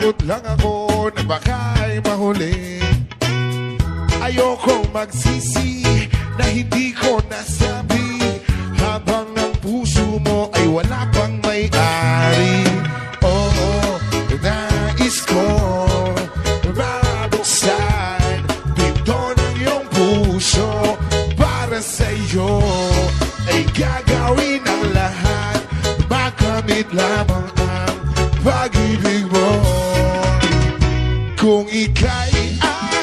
Natatakot lang ako na baka ay mahuli. Ayokong magsisi na hindi ko nasabi, habang ang puso mo ay wala pang may-ari. Oo, nais ko mabuksan pinto ng iyong puso. Para sa'yo ay gagawin ang lahat, makamit lamang ang pag-ibig mo. Kung ika'y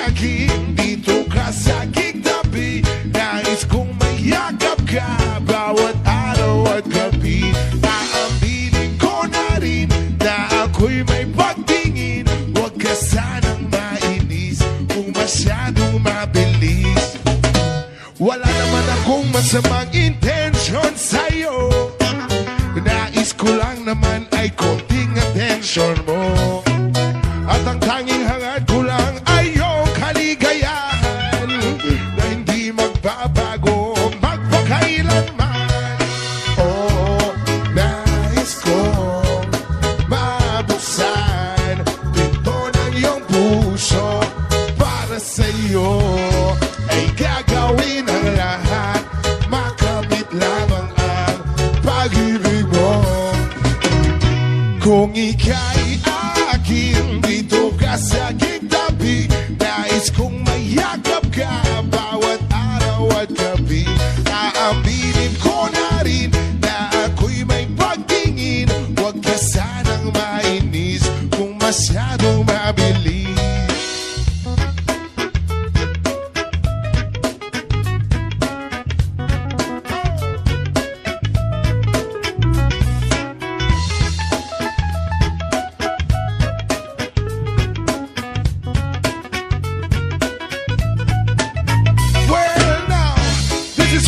aking, dito ka sa aking tabi, nais kong mayakap ka bawat araw at gabi. Aaminin ko na rin na ako'y may pagtingin, huwag ka sanang mainis kung masyadong mabilis. Wala naman akong masamang intensyon sa'yo, nais ko lang naman ay konting atensyon mo. At ang tanging hangad ko lang ay iyong kaligayahan na hindi magbabago magpakailanman. Oo, nais kong mabuksan pinto ng iyong puso. Para sa'yo ay gagawin ang lahat, makamit lamang ang pag-ibig mo. Kung ika'y akin, dito ka sa aking tabi, nais kong mayakap ka bawat araw at gabi. Aaminin ko na rin na ako'y may pagtingin, huwag ka sanang mainis kung masyadong mabilis.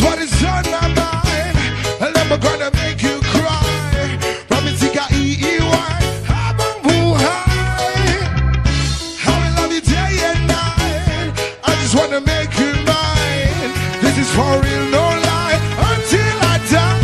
What is on my mind? I'm never gonna make you cry. Promise ika-iiwan habang buhay. I will love you day and night. I just wanna make you mine. This is for real, no lie, until I die.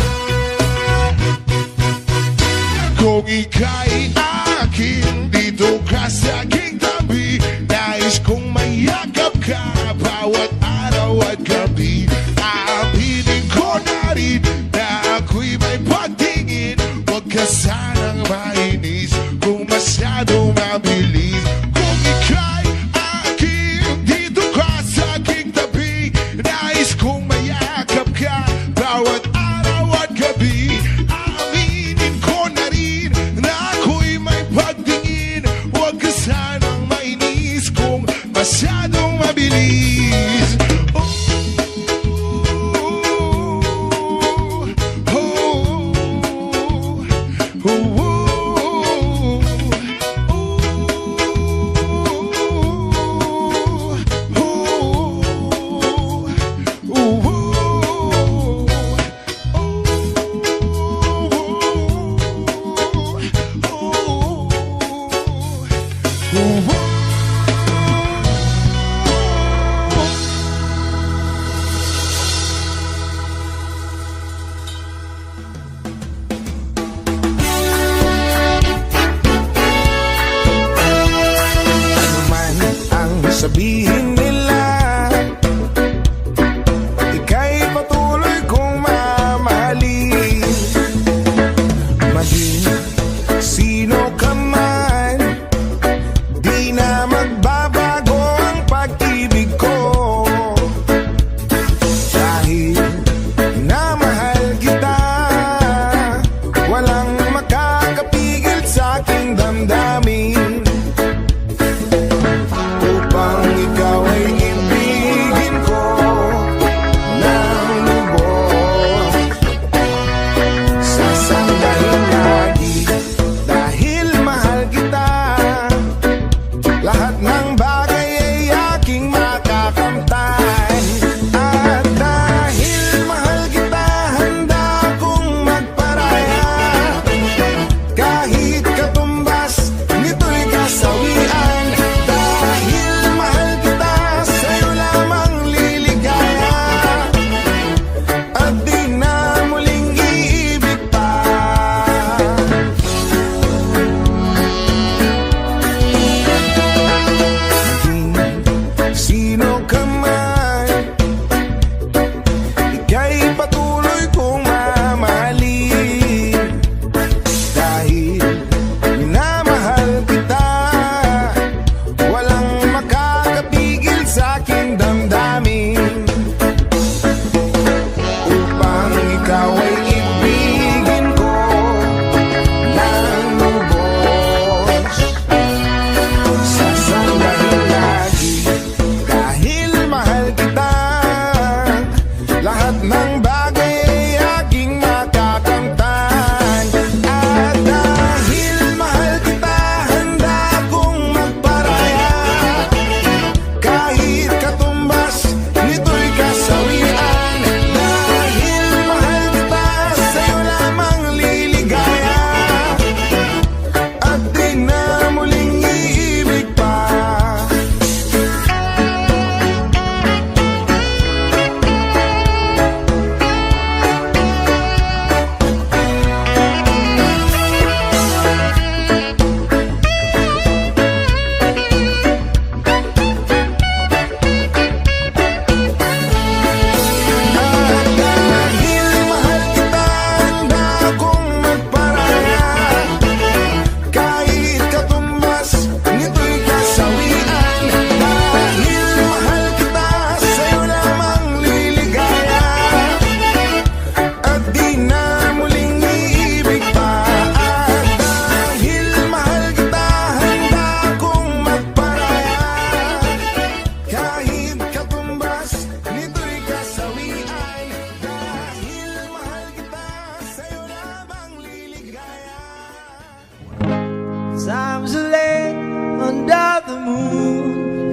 Kung ika'y akin, dito ka sa aking tabi, nais kong mayakap ka bawat araw at gabi. Aaminin ko na rin na ako'y may pagtingin, huwag ka sanang mainis kung masyadong mabilis. Kung ika'y akin, dito ka sa aking tabi, nais kong mayakap ka bawat araw at gabi. Aaminin ko na rin na ako'y may pagtingin, huwag ka sanang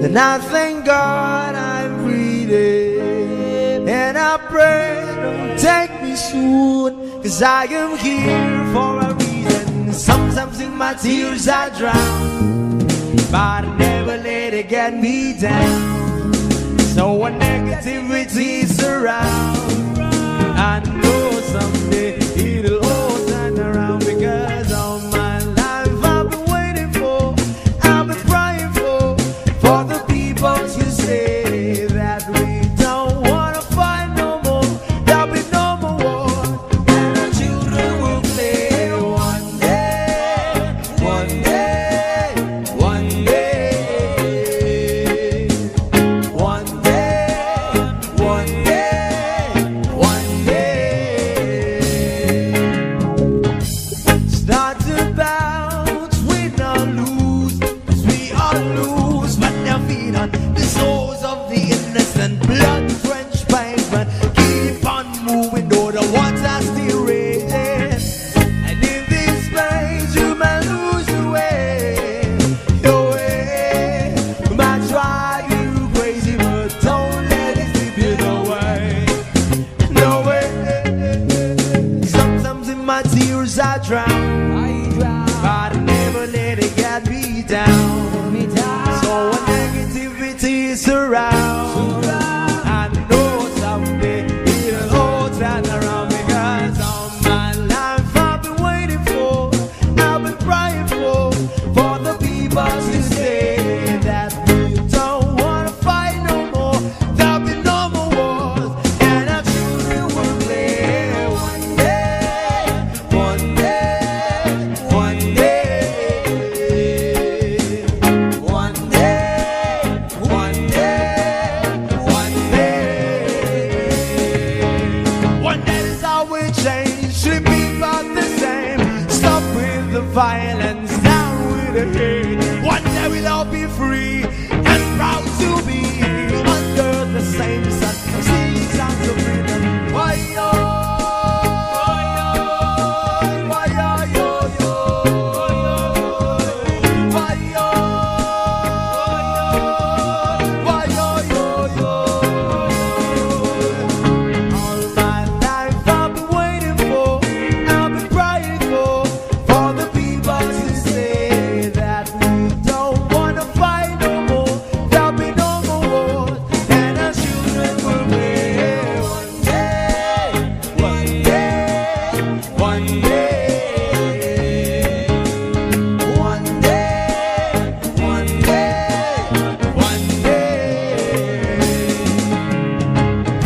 Then I thank God I'm breathing, and I pray don't take me soon, 'cause I am here for a reason. Sometimes in my tears I drown, but I never let it get me down. So when negativity surround, I know someday it'll all turn around, because all my life I've been waiting for, I've been praying for the people to say that we don't wanna fight no more, there'll be no more war, and our children will play one day, one day, one day, one day, one day, one day. Start about win or lose, 'cause we all lose, but their feet on the souls of the innocent, blood drenched pavement. Keep on moving, though the water's still raging. And in this place you may lose the way, your way. Might drive you crazy, but don't let it slip you away. No way. Sometimes in my tears I drown, but I never let it get me down. So when negativity is around, I know someday it'll all turn around, because all my life I've been waiting for, I've been praying for the people to say that we don't wanna fight no more, there'll be no more wars, and our children will play one day, one day, one day, one day, one day, one day. One day is how we change, should be about the same. Stop with the violence, down with the hate. One day we'll all be free and proud to be under the same sun. See sounds of freedom. Why yo? Why yo yo yo? Why yo? Why yo yo yo? All my life I've been waiting for, I've been praying for the people to say that we don't wanna fight no more, there'll be no more wars, and our children will live one day, one day, one day, one day, one day, one day.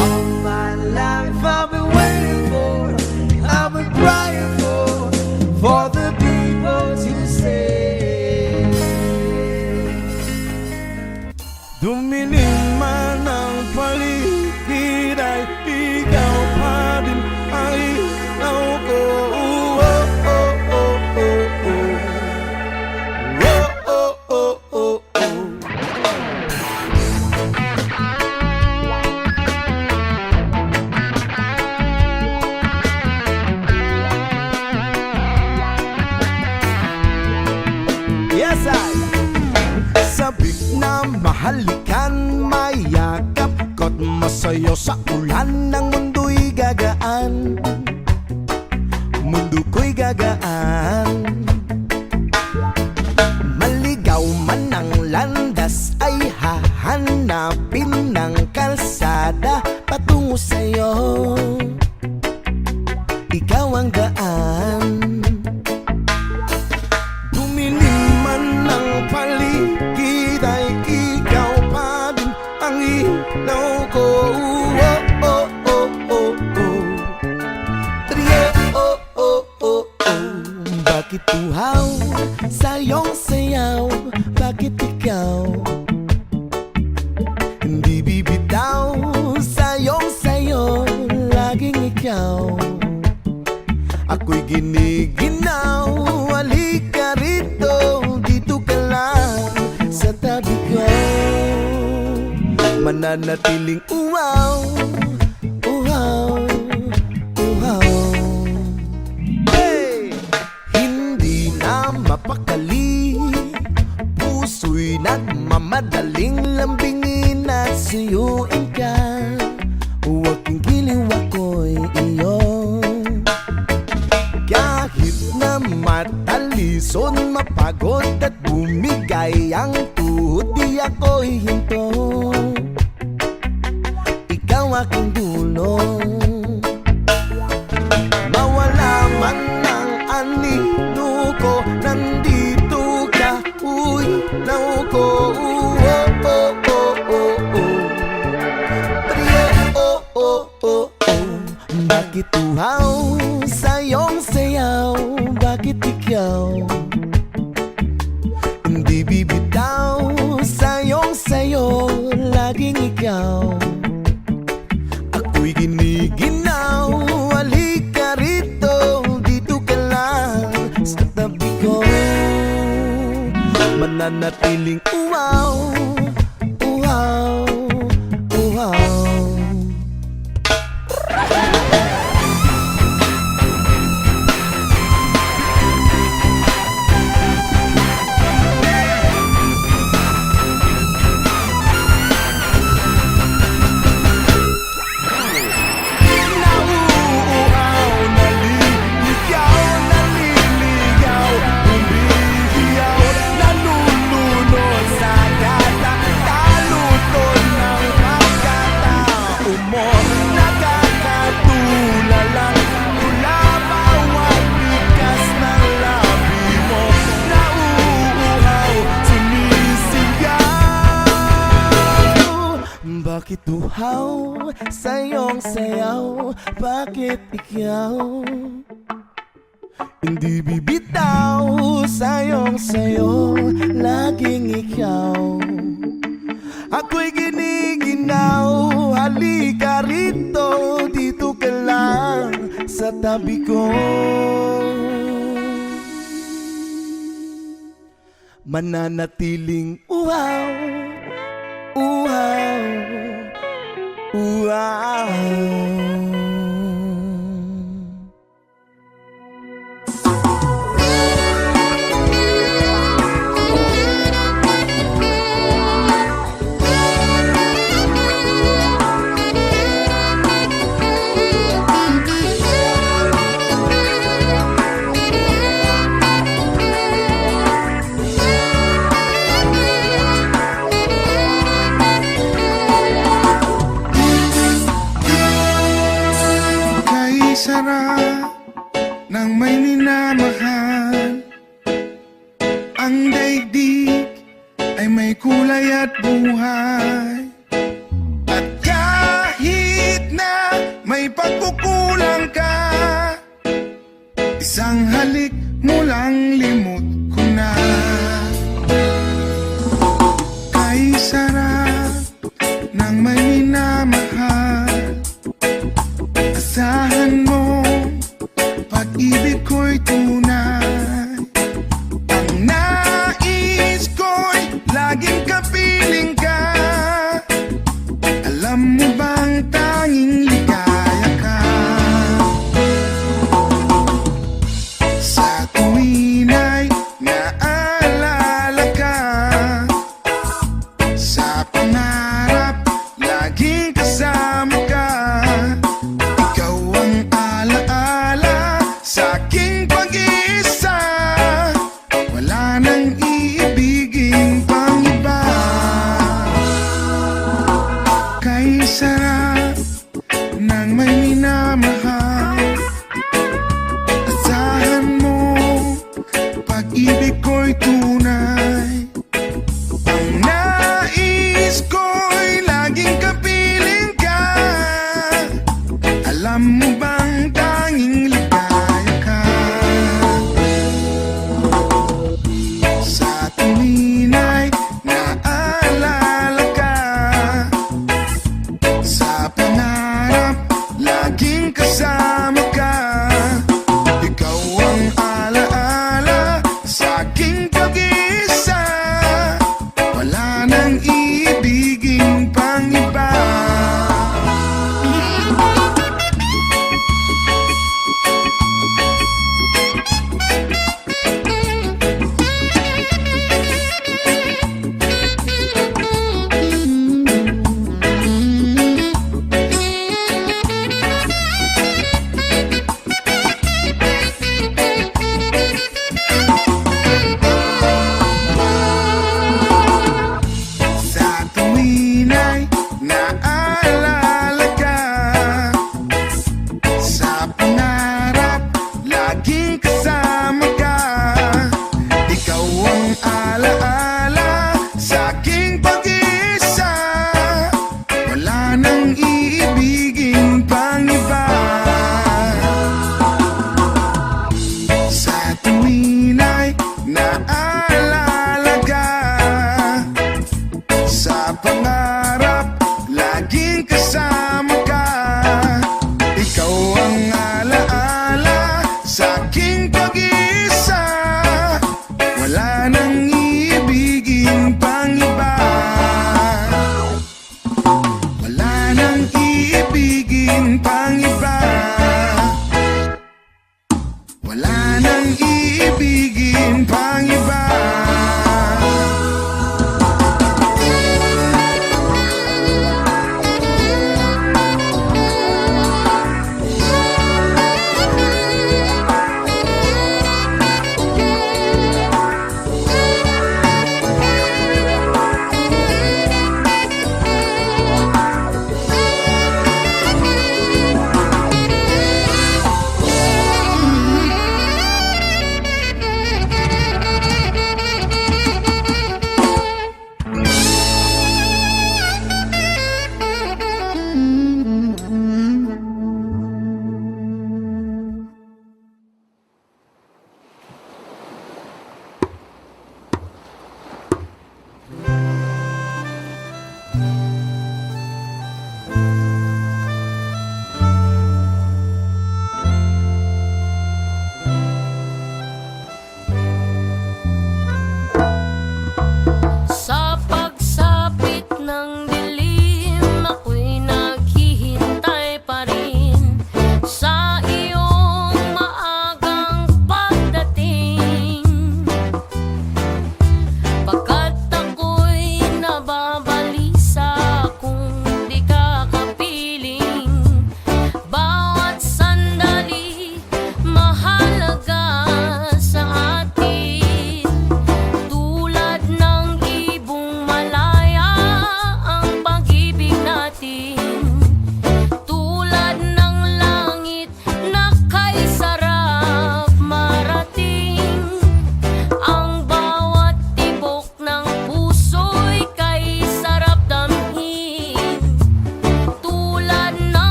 All my life I've been waiting for, I've been crying for the people to say. Dumilim man ang paligid ay ikaw pa din ang ilaw ko. Oh, oh, oh, oh, oh. Oh, oh, oh, oh, oh. Yes, I. Sabik na mahalikan, mayakap ko't masayo sa ulan ng mundo'y gagaan, mundo ko'y gagaan. Maligaw man ang landas ay hahanapin ng kalsada patungo sa'yo, ikaw ang gaan. Dumilim man ang paligid ay ikaw pa din ang ilaw ko. Oh, oh, oh, oh, oh. Trio, oh, oh, oh, oh. Bakit uhaw sa iyong sayaw? Bakit ikaw hindi bibitaw sa iyong sayo? Laging ikaw ako'y giniginaw. Halika rito, dito ka lang sa tabi ko. Mananatiling uhaw, uhaw, uhaw. Hey! Hindi na mapakali, puso'y nagmamahal. madaling lambingin at suyuin ka. Huwag kang giliw, ako'y iyo. Kahit na matalison, mapagod at bumigay ang tuhod, di ako'y hinto. Ikaw aking dulong. Mawala man ang anino ko, nandito ka, uy, nauko. Bakit uhaw sa iyong sayaw? Bakit ikaw hindi bibitaw sa iyong sayo? Laging ikaw ako'y giniginaw. Halika rito, dito ka lang sa tabi ko. Mananatiling uhaw, uhaw, uhaw. Bakit uhaw sa iyong sayaw? Bakit ikaw hindi bibitaw sa iyong sayo? Laging ikaw ako'y giniginaw. Halika rito, dito ka lang sa tabi ko. Mananatiling uhaw, uhaw, uhaw. Sarap ng may minamahal. Ang daigdig ay may kulay at buhay. At kahit na may pagkukulang ka, isang halik mo lang limot ko na. Kay sarap ng may minamahal. Asahan mo, pag-ibig ko'y tunay. Ang nais ko'y laging kapiling ka. Alam mo bang tanging ligaya ka? Sa tuwin ay naalala ka. Sa pangarap, laging kasama ka. Sarap ng may minamahal. Asahan mo, pag-ibig ko'y tunay. Ang nais ko'y laging kapiling ka. Alam mo bang tanging ligaya ka? Sa tuwin ay naalala ka. Sa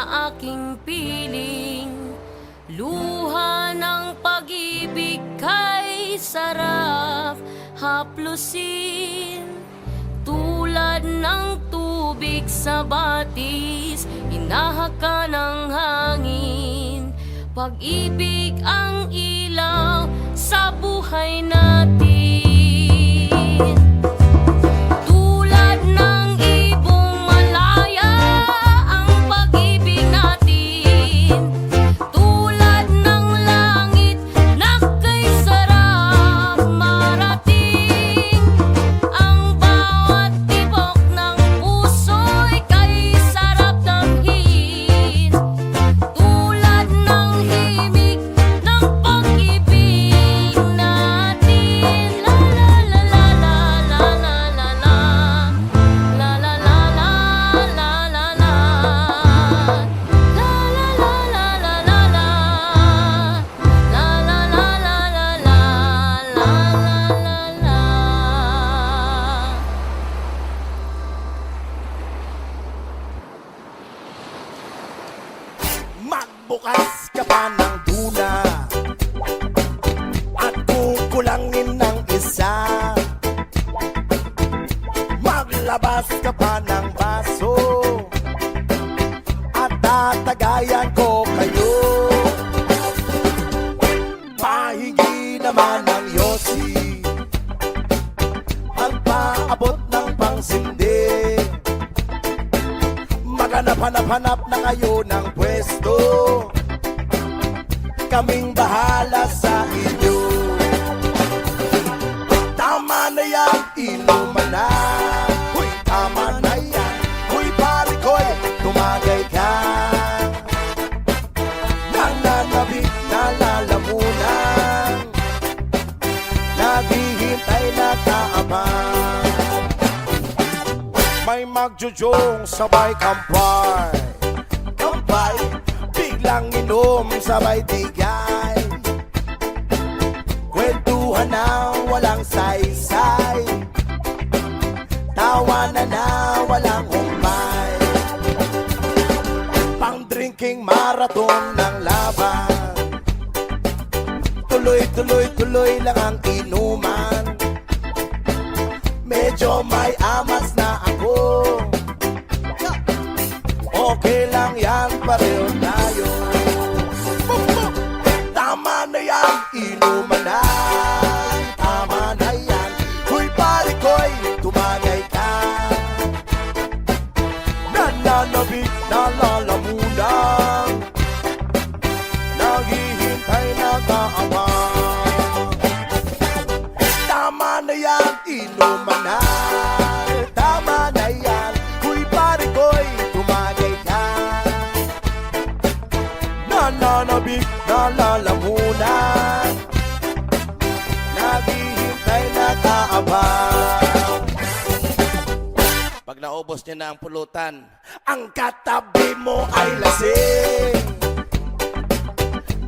na aking piling. Luha ng pag-ibig kay sarap haplusin. Tulad ng tubig sa batis, hinahaka ng hangin. Pag-ibig ang ilaw sa buhay natin. Tulad ng ibong malaya ang pag-ibig natin. Tulad ng langit na kay sarap marating. Ang bawat tibok ng puso'y kay sarap damhin. Tulad ng himig ng pag-ibig natin. La la la la la la la la la la la la la la la la Magbukas ka pa ng duna at kukulangin ng isa. Maglabas ka pa ng baso at tatagayan ko kayo. Pahingi naman ng yosi, magpaabot ng pangsindi. Maghanap-hanap na kayo ng pwesto, kaming bahala sa inyo. Tama na yan, inuman na. Huy, tama na yan. Huy, pare ko'y tumagay ka. Nananabik na lalamunan, naghihintay na kaabang. May magjujong sabay kampay, kampay, biglang inom sabay tigay. Kwentuhan na walang saysay, tawanan na walang humpay. Pang-drinking marathon ng laban, tuloy-tuloy-tuloy lang ang inuman. Medyo may amas na ako, okay lang yan, pareho tayo. Tama na yan, inuman na. Tama na yan, huy pare ko'y tumagay ka. Nananabik na lalamunan, naghihintay na kaabang. Tama na yan, inuman na. Tama na yan, huy pare ko'y tumagay ka. Nananabik na lalamunan, naghihintay na kaabang. Pag naubos niya na ang pulutan, ang katabi mo ay lasing.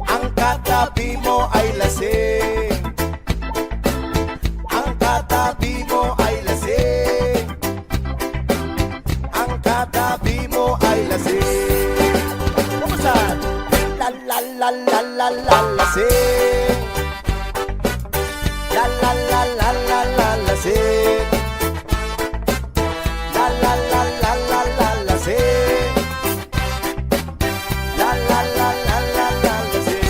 Ang katabi mo ay lasing. Ang katabi mo ay lasing. Ang katabi mo ay lasing. Kumusta? La la la la la la lasing. La la la la la la lasing. La la la la la la lasing. La la la la la la lasing.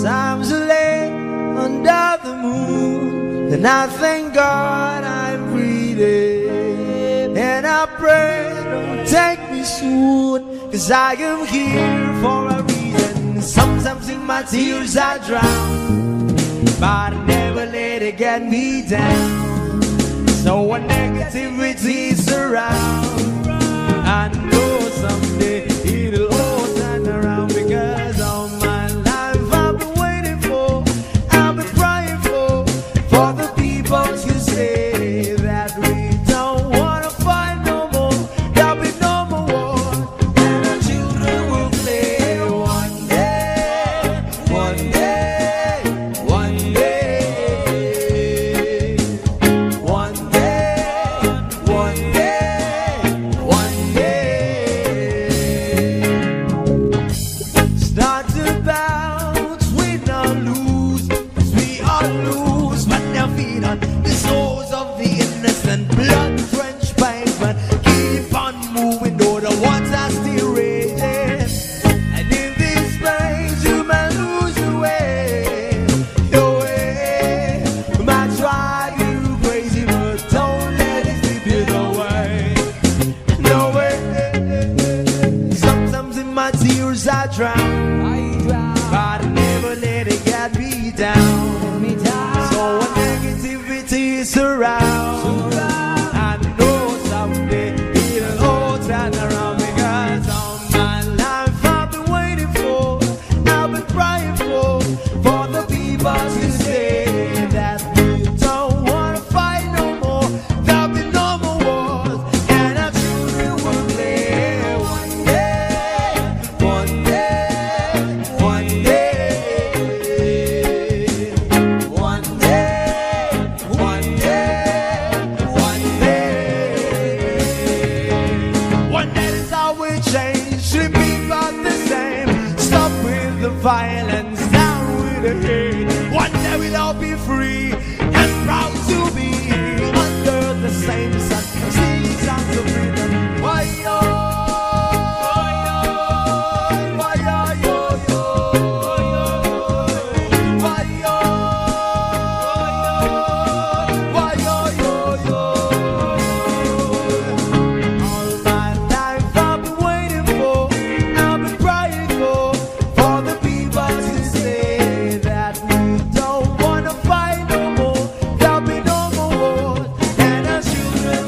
Times late under the moon, and I thank God I'm breathing. And I pray don't take me soon, 'cause I am here for a reason. Sometimes in my tears I drown, but I never let it get me down. So when negativity surround, I know someday it'll all turn around, because all my life I've been waiting for, I've been crying for the people to say that we don't wanna fight no more, there'll be no more war, and our children will play one day, one day, one day, one day, one day, down. So when negativity surrounds, I know someday it'll all turn around because all my life I've been waiting for, I've been crying for the people to say that we don't wanna fight no more. There'll be no more wars, and our children will play one day, one day, one day, one day, one day, one day. One day is how we change, should be about the same. Stop with the violence, down with the hate. One day we'll all be free and proud to be under the same sun. Singing songs of freedom. Why yo? Why yo yo yo? Why yo? Why yo yo yo? All my life I've been waiting for, I've been crying for the people to say that we don't wanna fight no more. There'll be no more wars, and our children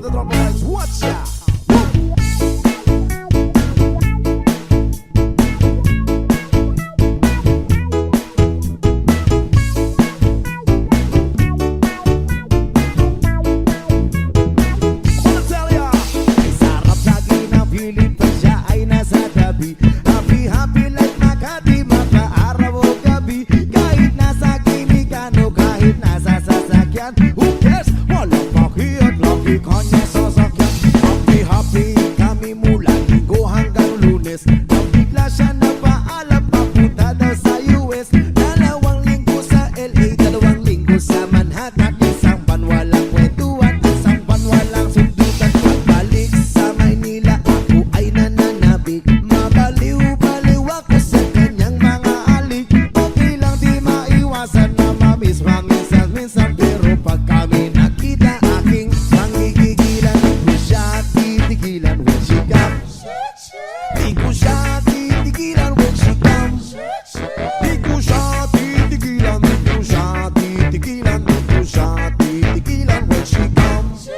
the trumpet guys, watch ya. Wanna tell ya, ay sarap lagi ng piling pag siya ay nasa tabi. Happy, happy like Makati, maka-araw o gabi. Kahit nasa kinikan o kahit nasa sasakyan, who cares? Walang pakiyat, lagi kanya sasakyan. Happy, happy kami mula Linggo hanggang Lunes. Nang bigla siya napaalam, papunta daw sa US. 2 linggo sa LA, 2 linggo sa Manhattan. Isang buwan walang kwentuhan, isang buwan walang sundutan. Pagbalik sa Maynila, ako ay nananabik. Mabaliw-baliw ako sa kanyang mga alik. Okay lang di maiwasan na mamiss paminsan-minsan. Pero pag kami nakita, aking pangigigilan. Di siya titigilan when she comes. Di ko siya titigilan when she comes. Di ko siya titigilan, di ko siya titigilan, di ko siya titigilan when she comes.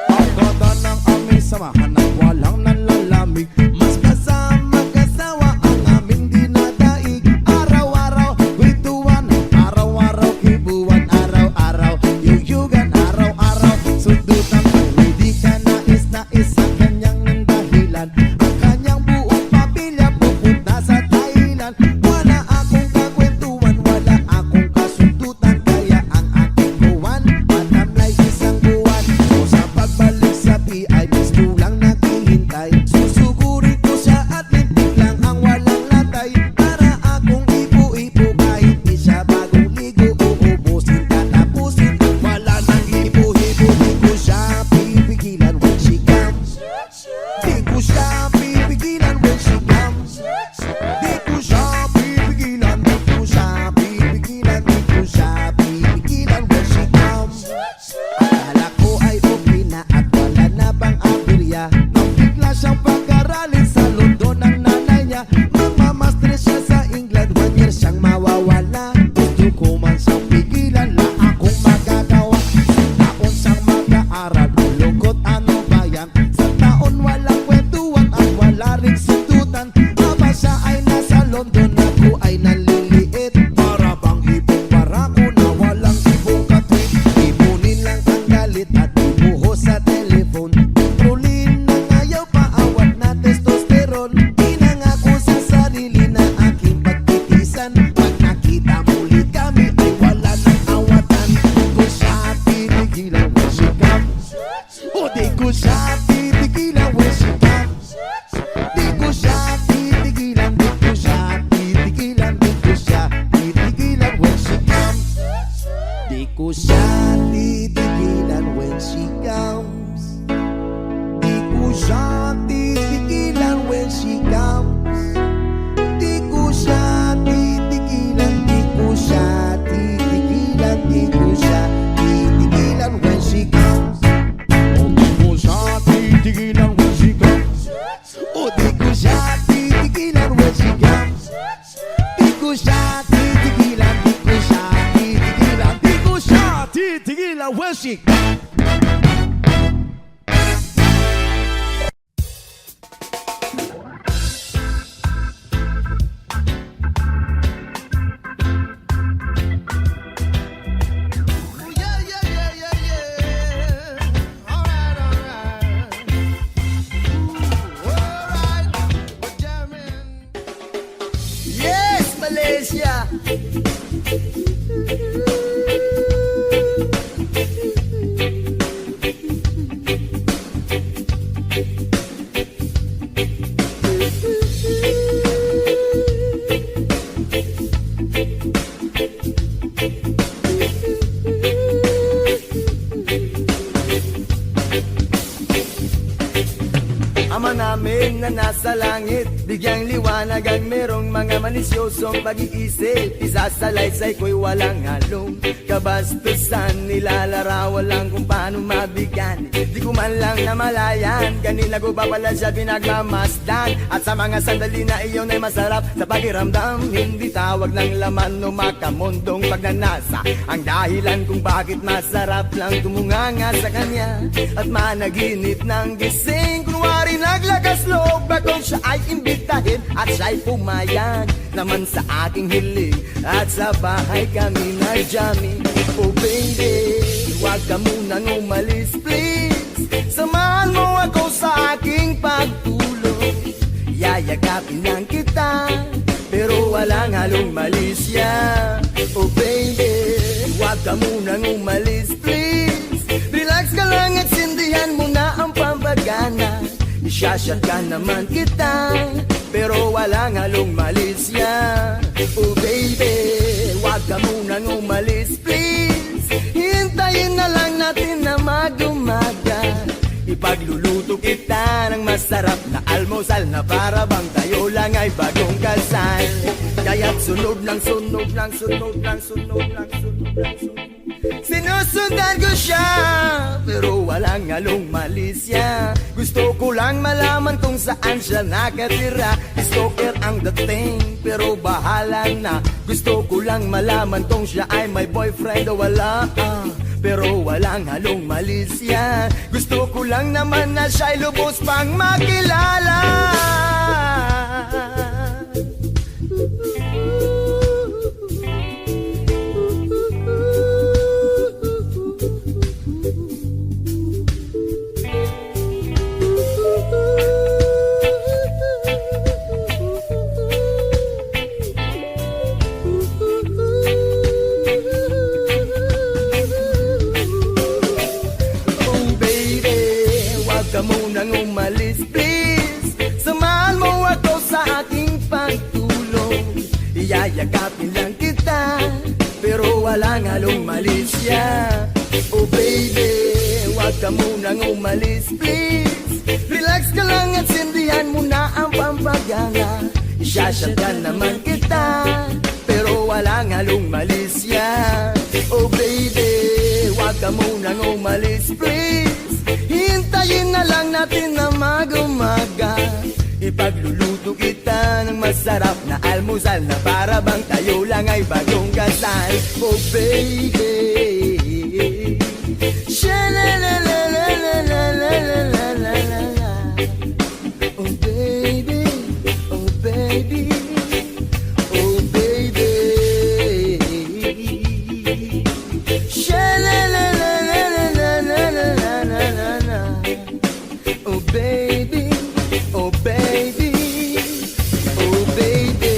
Ang ganda ng aming samahan at walang nanlalamig. Mas kasama kasawa ang aming dinadaig. Araw-araw kwentuhan, araw-araw kibuan, araw-araw yuyugan, araw-araw sundutan. Ready ka nais ang kanyang dahilan. Ang kanyang buong pamilya pupunta sa Thailand. Wala akong kakwentuhan, wala akong kasundutan. Kaya ang aking buwan, matamlay isang buwan. O sa pagbalik sa PI, gusto lang naghihintay. Susugurin ko siya at lintik lang ang walang latay. Para akong ipo-ipo kahit di siya bagong ligo. Uubusin, tatapusin, wala nang ipo-ipo. Di ko siya pipigilan when she comes. Di ko siya pipigilan when she comes. Di ko siya pipigilan, di ko siya pipigilan, di ko siya pipigilan when she comes. Akala ko ay okay na at wala na bang aberya. Nang bigla siyang pag-aralin sa London ng nanay niya. Magmamaster siya sa England, 1 year siyang mawawala. Gusto ko man siyang pigilan, la akong magagawa. Sa taon siyang mag-aaral, lungkot ano ba yan? Sa taon walang kwentuhan at wala rin sundutan. Aba siya ay nasa London, ako ay naliliit. Para bang ibong barako na walang ibong katwit. Ipunin lang ang galit at ibuhos sa telephone. Kontrolin ng ayaw paawat na testosterone. Pinangako sa sarili na aking pagtitisan. Pag nakita muli kami ay wala nang awatan. Di ko siya titigilan when she comes. O di ko siya titigilan when she comes. Di ko siya titigilan, di ko siya titigilan, di ko siya titigilan when she comes. Di ko siya titigilan when she comes. Di ko siya titigilan when she comes. Di ko siya titigilan, di ko siya titigilan, di ko siya titigilan when she comes. O di ko siya titigilan when she comes. O di ko siya titigilan when she comes. Di ko siya titigilan, di ko siya titigilan, di ko siya titigilan when she comes. Yes, Malaysia. Ama namin na nasa langit, bigyang liwanag ang merong mga malisyosong pag-iisip. Isasalaysay ko'y walang halong kabastusan, nilalarawan lang kung paano mabigyan. Di ko ko man lang namalayan, kanila ko pa pala siya pinagmamasdan. At sa mga sandali na iyon ay masarap sa pakiramdam, hindi tawag ng laman o makamundong pagnanasa ang dahilan kung bakit masarap lang tumunganga sa kanya at managinip ng gising. Kunwari naglakas loob bakong siya ay imbitahin at siya'y pumayag naman sa aking hiling. At sa bahay kami nag-jamming. Oh baby, huwag ka munang umalis please, samahan mo ako sa aking pagtulog. Yayagapin lang kita pero walang halong malisya. Oh baby, huwag ka munang umalis please, relax ka lang at sindihan mo na ang pambagana. Isyashot ka naman kita pero walang halong malisya. Oh baby, huwag ka munang umalis please, hintayin na lang natin na mag-umaga. Ipagluluto kita ng masarap na almusal na para bang tayo lang ay bagong kasal. Kaya't sunod lang, sunod lang, sunod lang, sunod lang, sunod lang, sunod. Sinusundan ko siya pero walang halong malisya. Gusto ko lang malaman kung saan siya nakatira. Stalker ang dating pero bahala na. Gusto ko lang malaman kung siya ay may boyfriend o wala, pero walang halong malisya. Gusto ko lang naman na siya'y lubos pang makilala. Ka munang umalis please, samahan mo ako sa aking pagtulog. Iyayagapin lang kita pero walang halong malisya. Oh baby, huwag ka munang umalis please, relax ka lang at sindihan mo na ang pampagana. Isyashatan naman kita pero walang halong malisya. Oh baby, huwag ka munang umalis please, hintayin na lang natin na mag-umaga. Ipagluluto kita ng masarap na almusal na para bang tayo lang ay bagong kasal. Oh baby, sha-la-la-la-la-la-la-la-la-la-la. Oh baby, oh baby, oh baby, sha-la-la-la-la-la-la-la-la-la. Oh baby, oh baby, oh baby.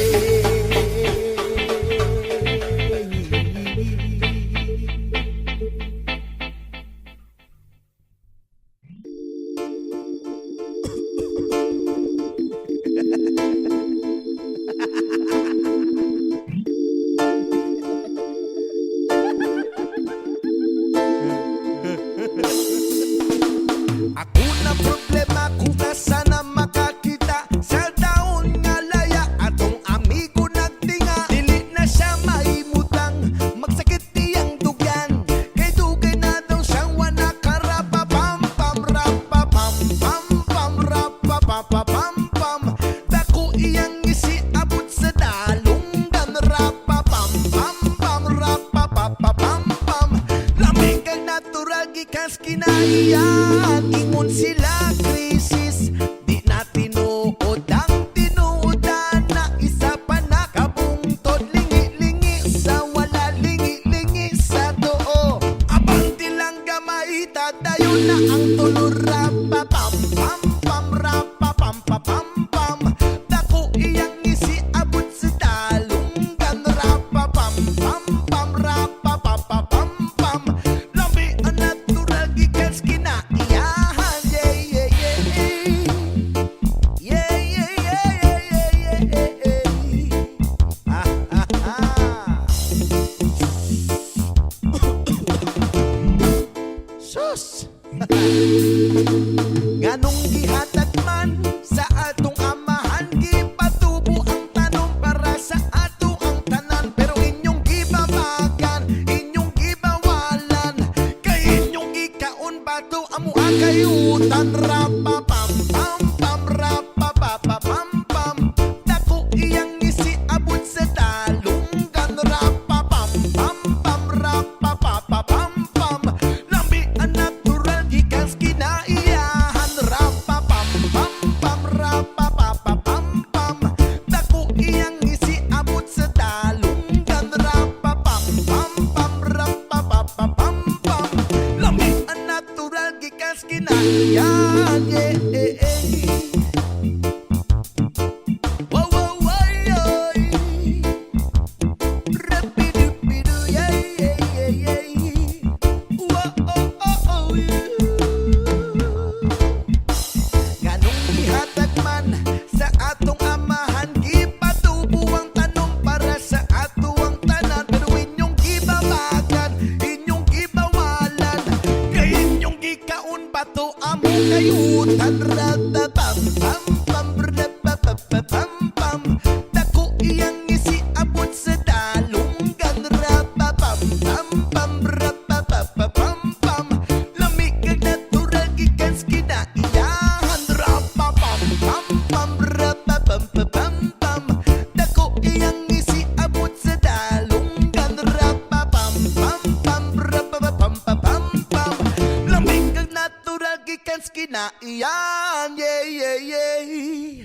Ako na problema kung nasa na makakita sa daon nga laya atong amigo nagtinga. Dili na siya maimutang magsakit tiyang dugyan, kay dugay na daw siyang wana karapa pam pam rapa pam pam pam rapa papa pam pam. Dako iyang isi abot sa dalunggan rapa pam pam pam rapa papa pam pam. Lamig kang natural gikas kinaiyan, ingon sila krisis, di na tinuod ang tinuodan na isa pa nakabungtod. Lingi-lingi sa wala, lingi-lingi sa doo. Abang tilang gamay, tadayo na ang tulor rapa pam pam pam rapa pam pam pam. Dako iyang isi abot sa dalunggan rapa pam pam pam rapa papa pam pam. Lambi ang natural gikas kinaiyahan, yeah yeah yeah yeah yeah yeah yeah yeah yeah. Ah ah ah. Sus. Nganong gihatag man sa atong amahan, gipatubo ang tanong para sa ato ang tanan, pero inyong gibabagan, inyong gibawalan, kay inyong gikaon bato amo ato kayutan, rapapam-pam-pam, rapapapapam-pam. Dako iyang isi abot sa dalunggan, rapapam-pam-pam, rapapapapam-pam. Lambi ang natural gikan sa kinaiyahan, rapapam-pam-pam, rapapapapam-pam. Dako iyang isi abot sa dalunggan, rapapam-pam-pam, rapapapapam-pam. Lambi ang natural gikan sa kinaiyahan, yeah, yeah, yeah. Wow, wow, wow, yeah. Rapidu-pidu, yeah, yeah, yeah, yeah. Wow, oh, oh, oh, yeah. Nganong gihatag man sa atong amahan, gipatubo ang tanong para sa ato ang tanan. Pero inyong gibabagan, inyong gibawalan, kay inyong gikaon bato amo kayutan, ratapam-pam-pam, rapapapapam-pam. Dako iyang isi abot sa dalunggan, rapapam-pam-pam, rapapapapam-pam. Lamig kag natural gikan sa kinaiyahan, rapapam-pam-pam, rapapapapam-pam. Dako iyang isi abot sa dalunggan, rapapam-pam-pam, rapapapapam-pam. Lamig kag natural gikan sa kinaiyahan, yeah, yeah, yeah.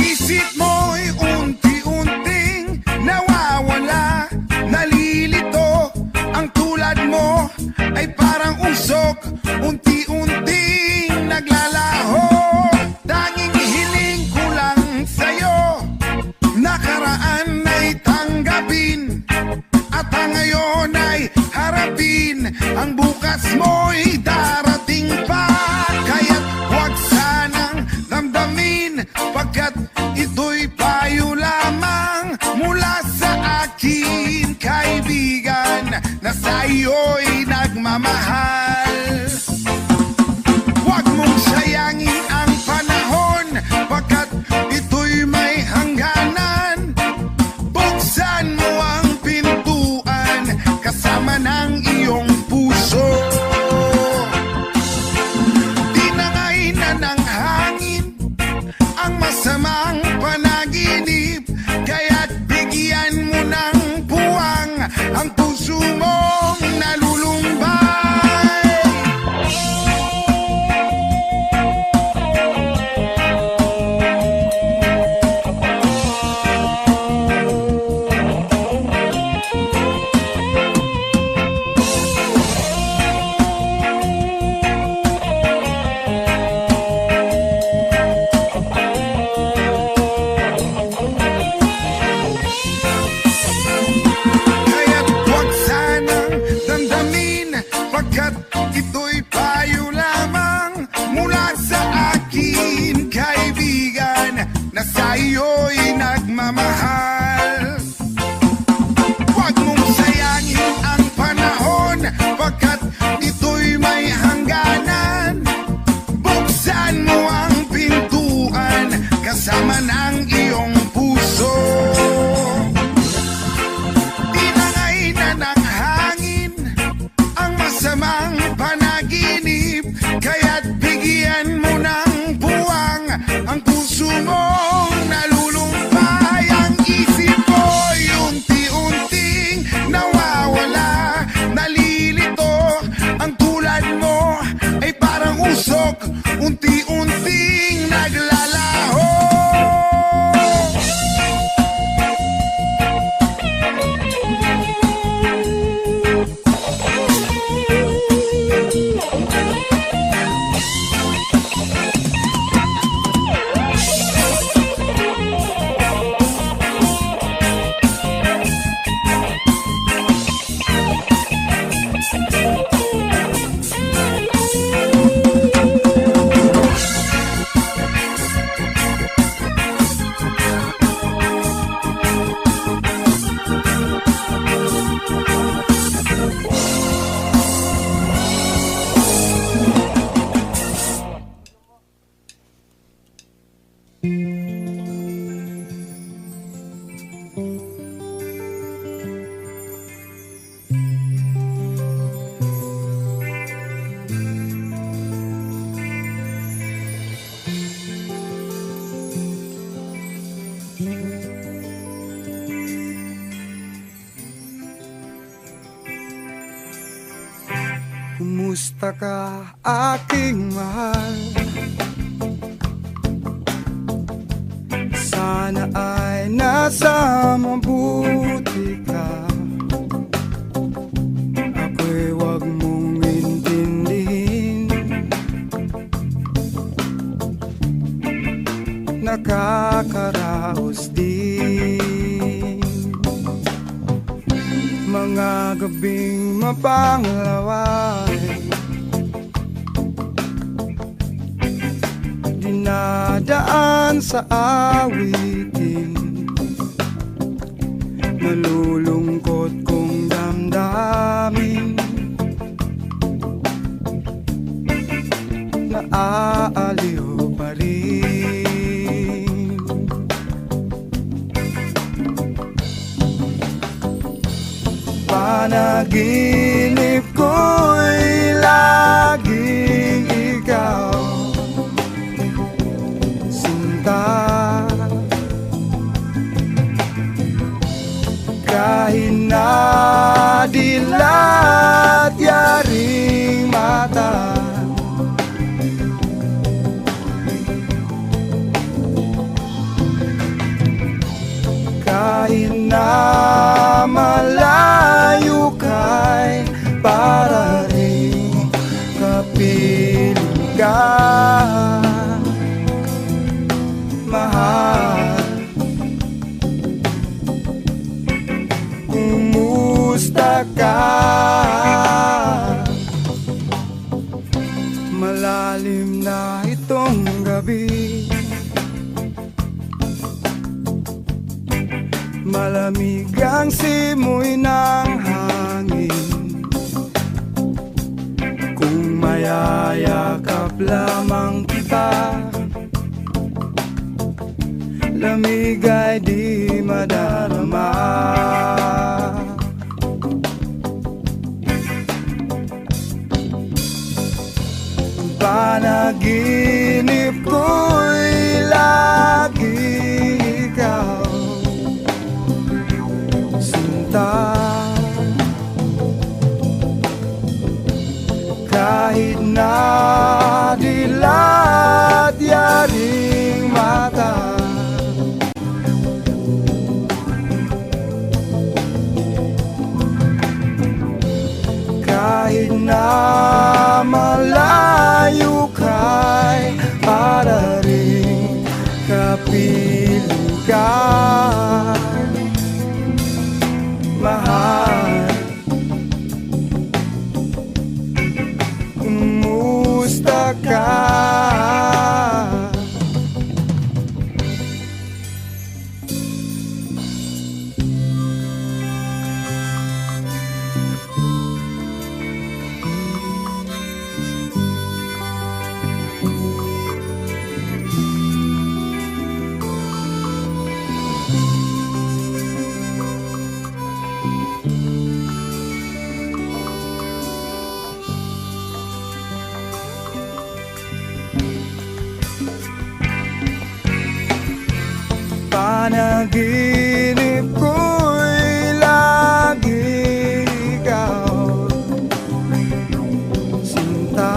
Isip mo'y unti-unting nawawala, nalilito. Ang tulad mo ay parang usok, unti-unting naglalaho. Tanging hiling ko lang sa'yo, nakaraan ay tanggapin, at ang ngayon ay harapin. Ang bukas mo'y darating pa, kaya't huwag sanang damdamin, pagkat ito'y payo lamang mula sa akin, kaibigan, na sa iyo'y nagmamahal. Huwag mong sayangin ang panahon, pagkat ito'y may hangganan. Buksan mo ang pintuan kasama ng iyong puso. Tinangay na ng hangin ang masamang panaginip, kaya't bigyan mo ng puwang ang puso mong nalulumbay. Kaya't huwag sanang damdamin, pagkat ito'y payo lamang mula sa akin, kaibigan, na sa iyo'y nagmamahal. Huwag mong sayangin ang panahon, pagkat ito'y may hangganan. Buksan mo ang pintuan kasama ng iyong puso. Tinangay na ng hangin ang masamang panaginip, Kumusta ka, aking mahal? Sana ay nasa mabuti ka. Ako'y wag mong intindihin. Nakakaraos din mga gabing mapanglaway, dinadaan sa awitin, nalulungkot kong damdamin, naaaliw pa rin. Panaginip ko'y laging ikaw, sinta. Kahit na dilat yaring mata, kahit na malayo ka'y para rin kapiling ka, mahal. Kumusta ka? Malalim na itong gabi, malamig ang simoy ng hangin. Kung mayayakap lamang kita, lamig ay di madarama. Panaginip ko'y lagi ikaw, kahit na dilat yaring mata, kahit na malayo ka'y para rin kapiling ka, mahal. Kumusta ka? Panaginip ko'y lagi ikaw, sinta.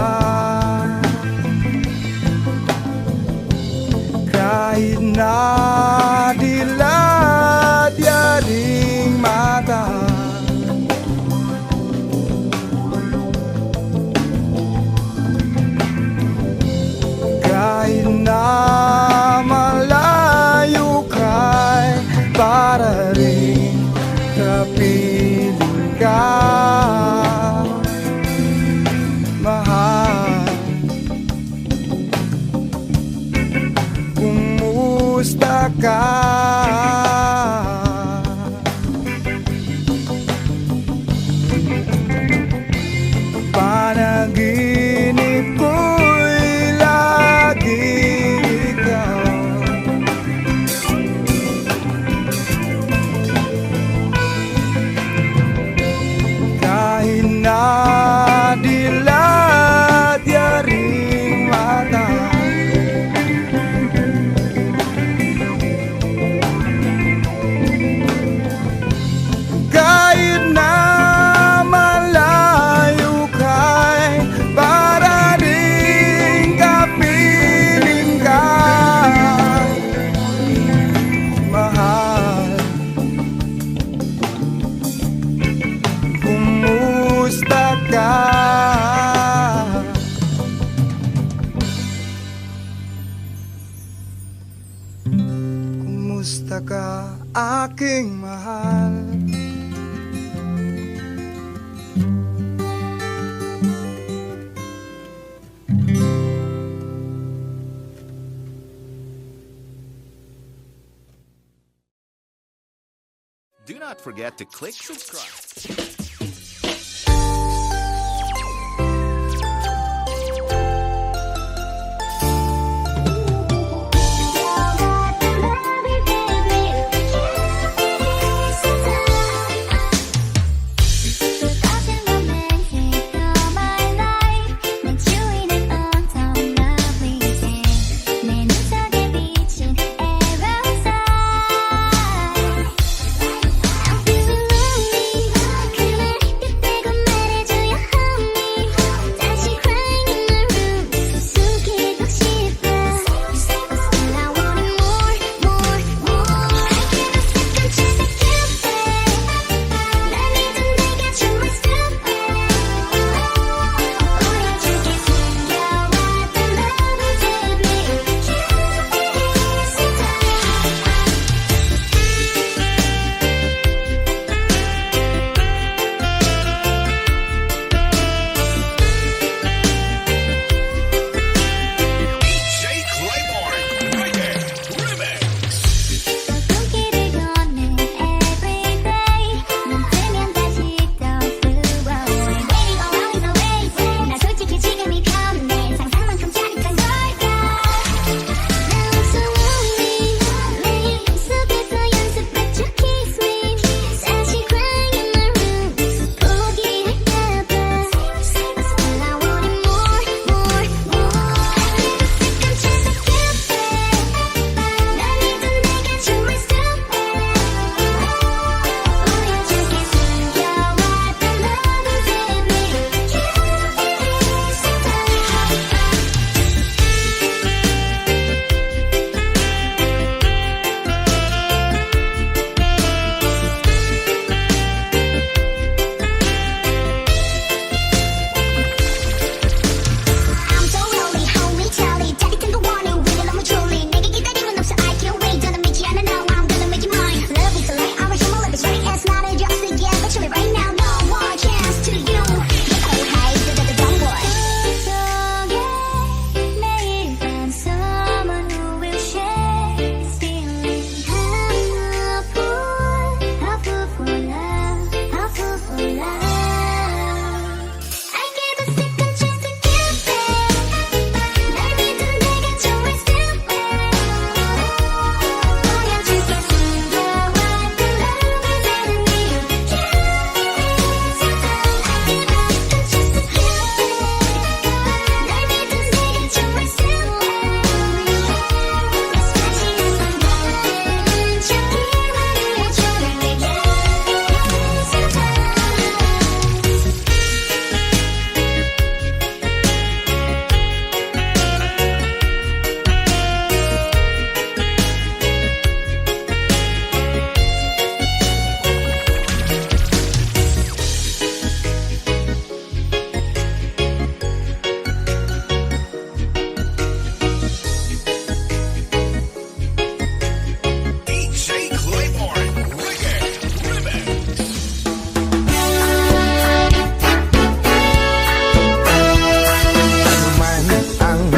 Kahit na dilat yaring mata, kahit na para rin kapiling ka, mahal. Kumusta ka? Panaginip ko'y lagi ikaw, kahit na dilat yaring mata, Kumusta ka, aking mahal? Do not forget to click subscribe.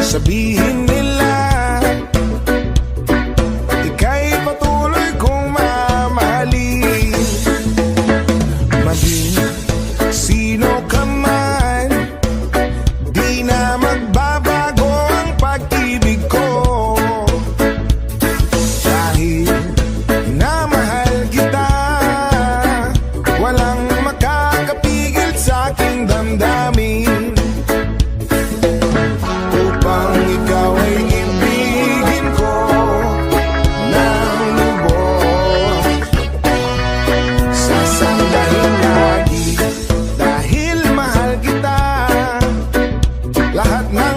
Sabihin nila ika'y patuloy kong mamahalin. Maging sino ka man, di na magbabago ang pag-ibig ko. Dahil minamahal kita, walang makakapigil sa aking damdamin. Ikaw ay ibigin ko ng lubos, sasandahin lagi dahil mahal kita. Lahat na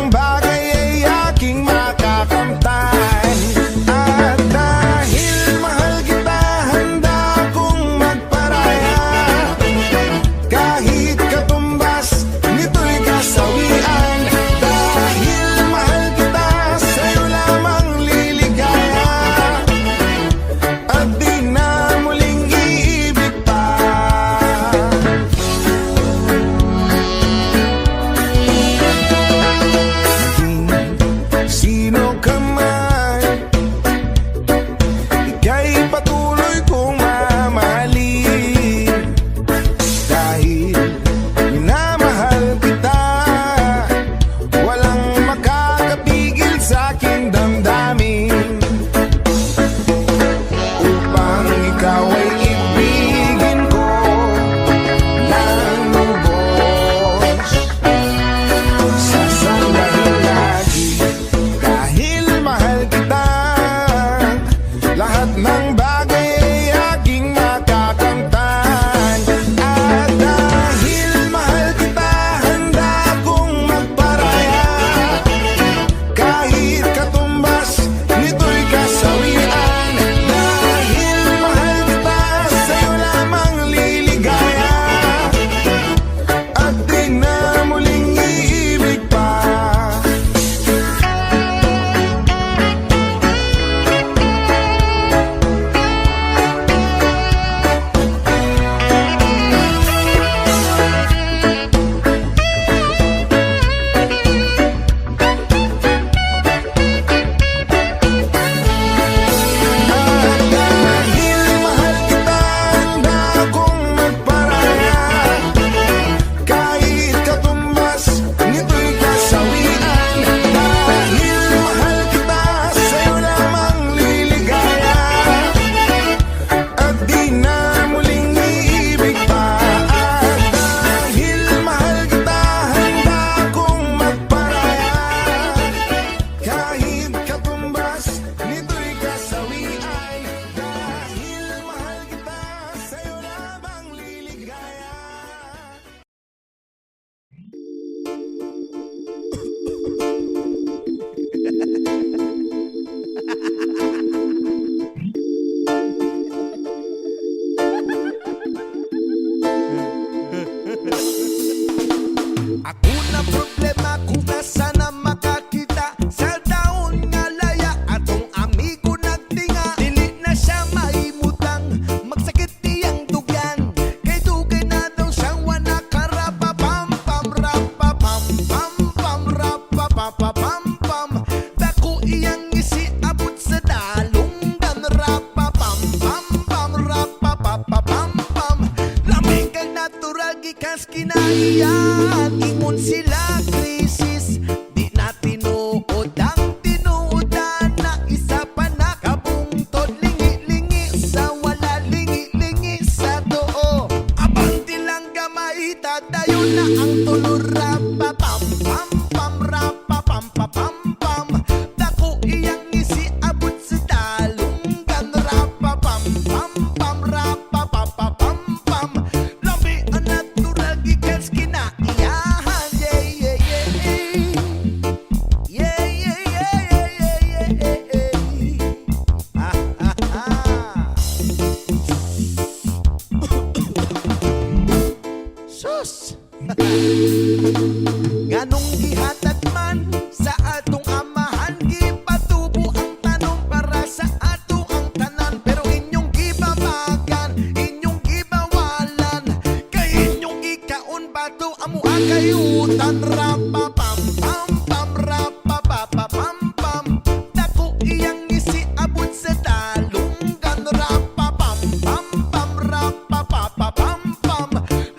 ihatag man sa atong amahan, gipatubo ang tanom para sa ato ang tanan. Pero inyong gibabagan, inyong gibawalan, kay inyong ikaon bato amo kayutan. Rapa pam pam pam, rapa pa pa pam pam, dako iyang isiabot sa dalunggan. Rapa pam pam pam, rapa pa pa pam pam,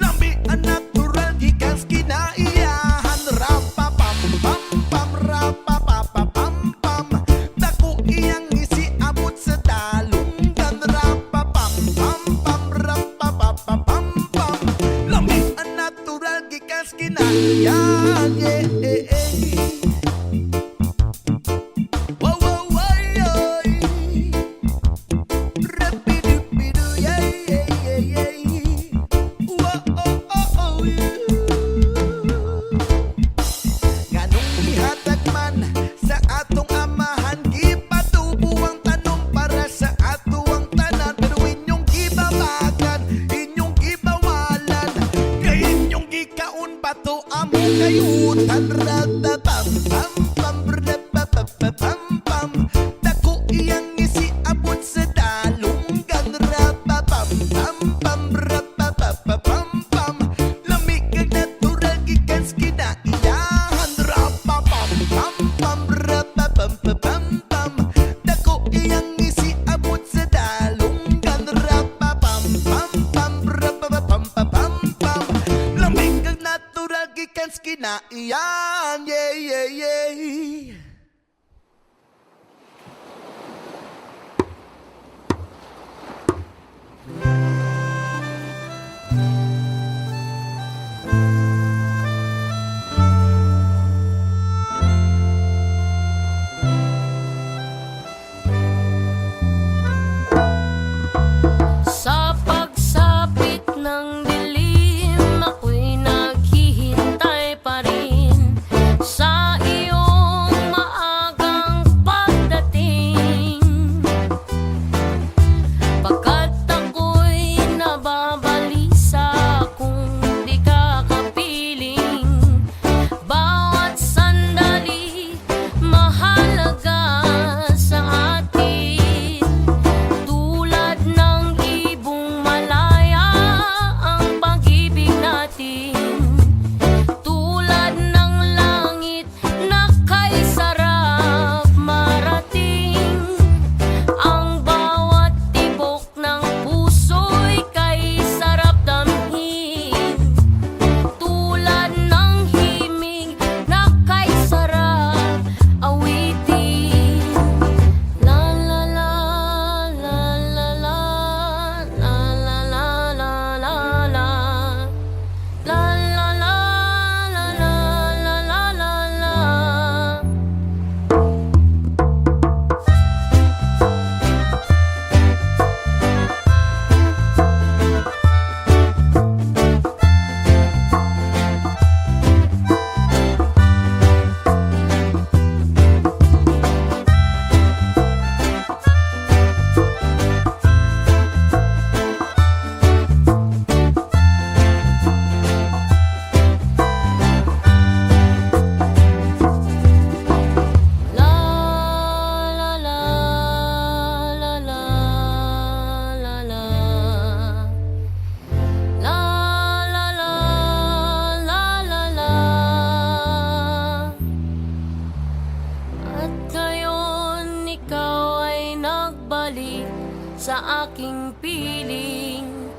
lambi ang natural gikan sa kinaiyahan. Rapa pam pam pam, rapa pa pa pam pam, dako iyang isiabot sa dalunggan. Rapa pam pam pam, rapa pa pa pam pam, lambi ang natural gikan sa kinaiyahan. Yeah, yeah, yeah. Wow, wow, wow, yeah. Rapidupidu, yeah, yeah, yeah, yeah. Wow, oh, oh, oh, yeah. Nganong ihatag man sa atong amahan, gipatubo ang tanom para sa ato ang tanan. Pero inyong gibabagan, inyong gibawalan, kay inyong gikaon bato amo kayutan. Rata pam pam pam, rapa pa pa pam pam, dako iyang isiabot sa dalunggan. Rapa pam pam pam, rapa pa pa pam pam, lamig kag natural gikan sa kinaiyahan. Rapa pam pam pam, rapa pam pa pam pam, dako iyang isiabot sa dalunggan. Rapa pam pam pam, rapa pa pam pa pam pam, lamig kag natural gikan sa kinaiyahan. Yeah, yeah, yeah. Sa pagsapit ng dilim, ako'y naghihintay pa rin sa iyong maagang pagdating. Pagkat ako'y nababalisa kung di ka kapiling. Bawat sandali mahalaga sa atin. Tulad ng ibong malaya ang pag-ibig natin. Tulad ng langit na kay sarap marating. Ang bawat tibok ng puso'y kay sarap damhin. Tulad ng himig na kay sarap awitin. La la la la la la, la la la la la la, la la la la la la la la. At ngayon ikaw ay nagbalik sa aking piling.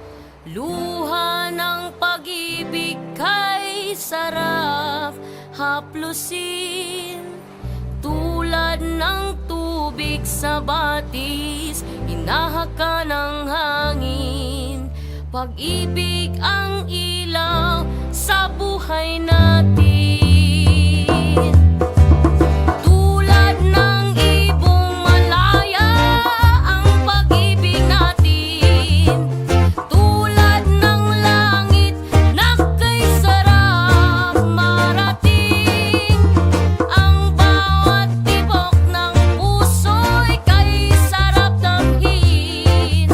Luha ng pag-ibig kay sarap haplusin. Tulad ng tubig sa batis, hinahaka ng hangin. Pag-ibig ang ilaw sa buhay natin. Tulad ng ibong malaya ang pag-ibig natin. Tulad ng langit na kay sarap marating. Ang bawat tibok ng puso'y kay sarap damhin.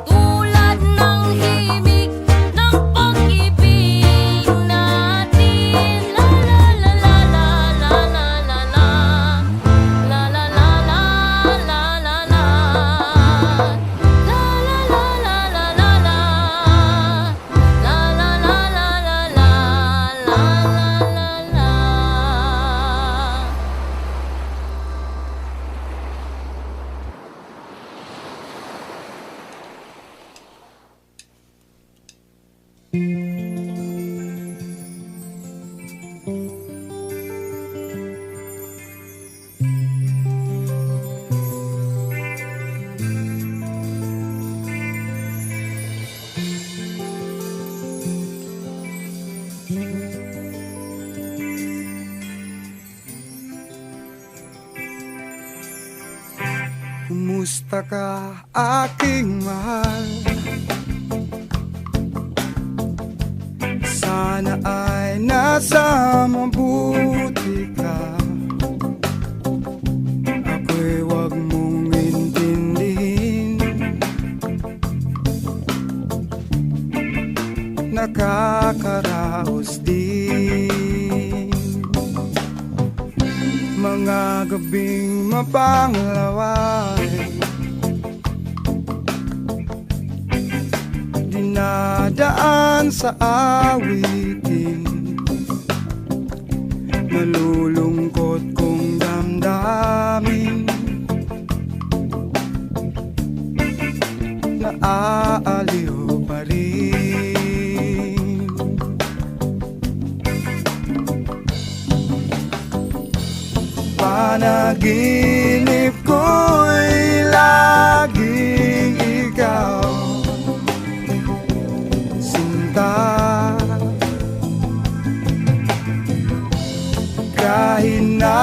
Tulad ng himig ng pag-ibig natin. La la la la Kumusta ka, aking mahal? Sana ay nasa mabuti ka. Ako'y wag mong intindihin. Nakakaraos din mga gabing mapanglaway, dinadaan sa awitin, nalulungkot kong damdamin, naaaliw pa rin. Panaginip ko'y laging ikaw, sinta. Kahit na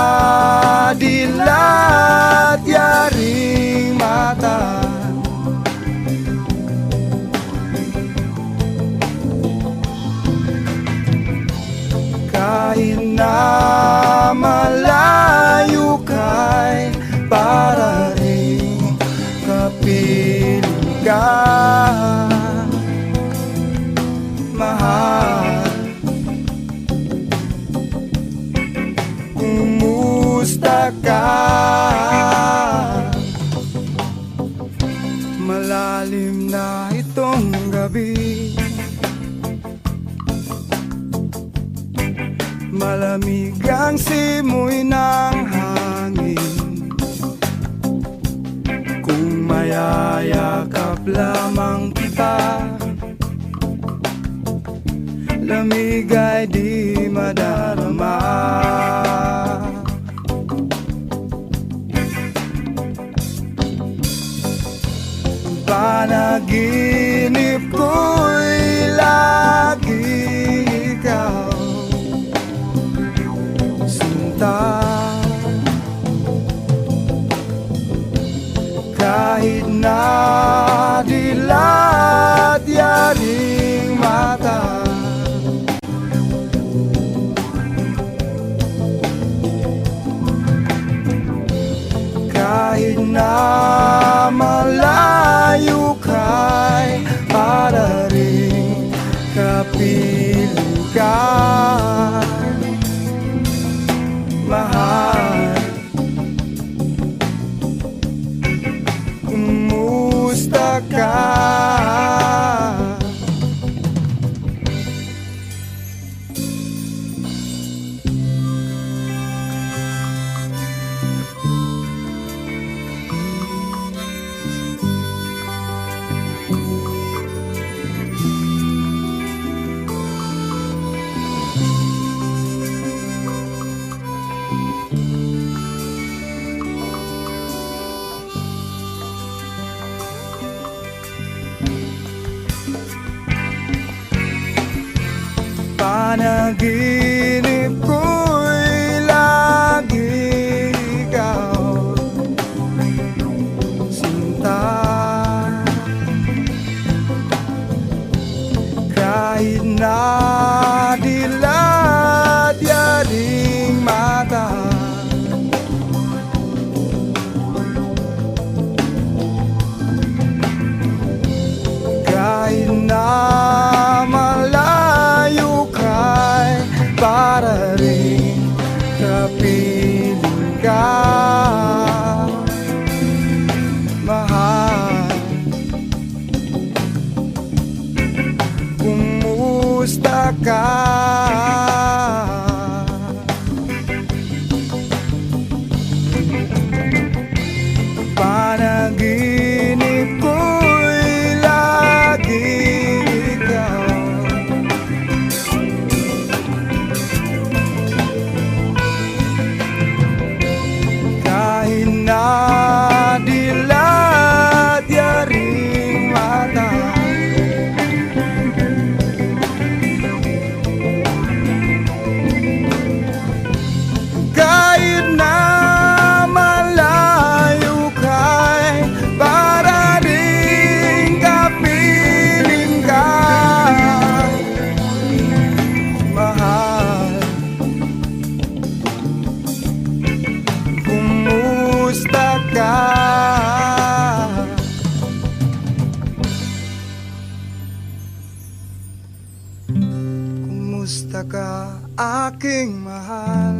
dilat yaring mata, kahit na malayo ka'y para rin kapiling ka, mahal. Kumusta ka? Malalim na itong gabi, malamig ang simoy ng hangin. Kung mayayakap lamang kita, lamig ay di madarama. Panaginip ko'y lagi ikaw, sinta. Kahit na dilat yaring mata, kahit na malayo ka'y para rin kapiling ka, mahal. Kumusta ka? Panaginip ko'y lagi ikaw, sinta. Kahit na dilat yaring mata, kahit na malayo ka'y para rin kapiling ka, mahal. Kumusta ka? Panaginip ko'y lagi ikaw, kahit na dilat yaring mata, ka. Kumusta ka, aking mahal?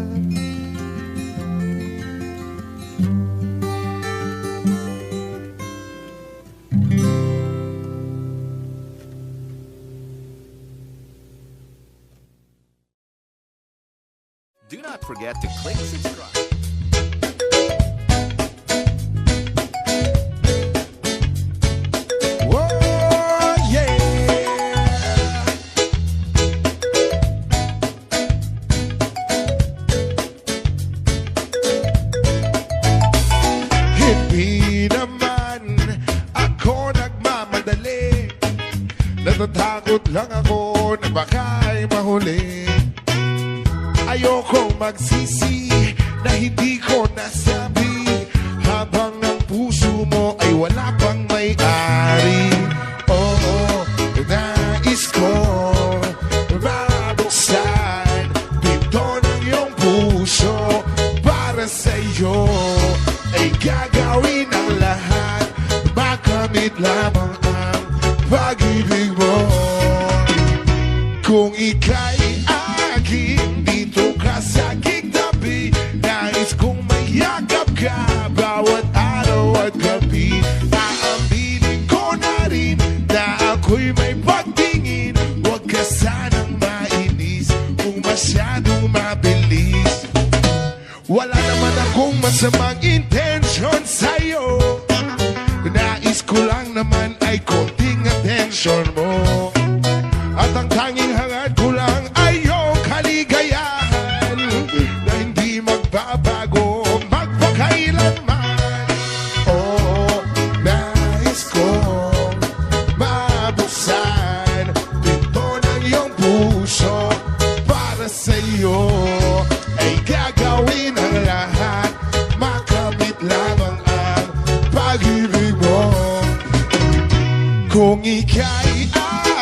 Do not forget to click subscribe. Whoa, yeah. Hindi naman ako nagmamadali. Natatakot lang ako na baka'y mahuli. Ayokong magsisi na hindi ko nasabi habang ang puso mo ay wala pang may-ari. Oo, nais ko mabuksan pinto ng iyong puso. Para sa'yo ay gagawin ang lahat, makamit lamang ang pag-ibig mo. Kung ika'y aking dito ka sa aking tabi, nais kong mayakap ka bawat araw at gabi. Aaminin ko na rin na ako'y may pagtingin. Huwag ka sanang mainis kung masyadong mabilis. Wala naman akong masamang intensyon sa'yo. Nais ko lang naman ay konting atensyon mo. At ang tanging hangad ko lang ay iyong kaligayahan na hindi magbabago magpakailanman. Oo, nais kong mabuksan pinto ng iyong puso. Para sa iyo ay gagawin ang lahat, makamit lamang ang pag-ibig mo. Kung ika'y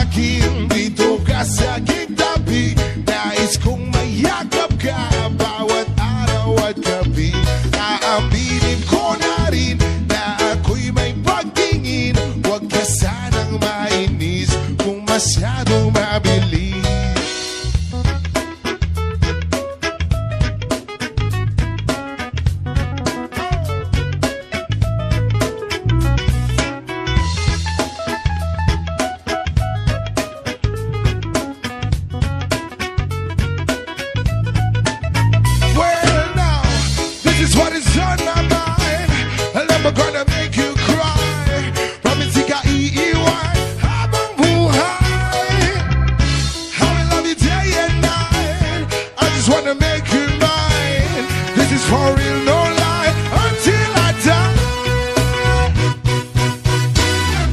aking dito ka sa aking tabi, nais kong mayakap ka bawat araw at gabi. Aaminin ko na rin na ako'y may pagtingin. Huwag ka sanang mainis kung masyadong mabilis. Well, now, this is what is on my mind. I'm never gonna make you cry. Promise ka iiwan habang buhay. I will love you day and night. I just wanna make you mine. This is for real, no lie, until I die.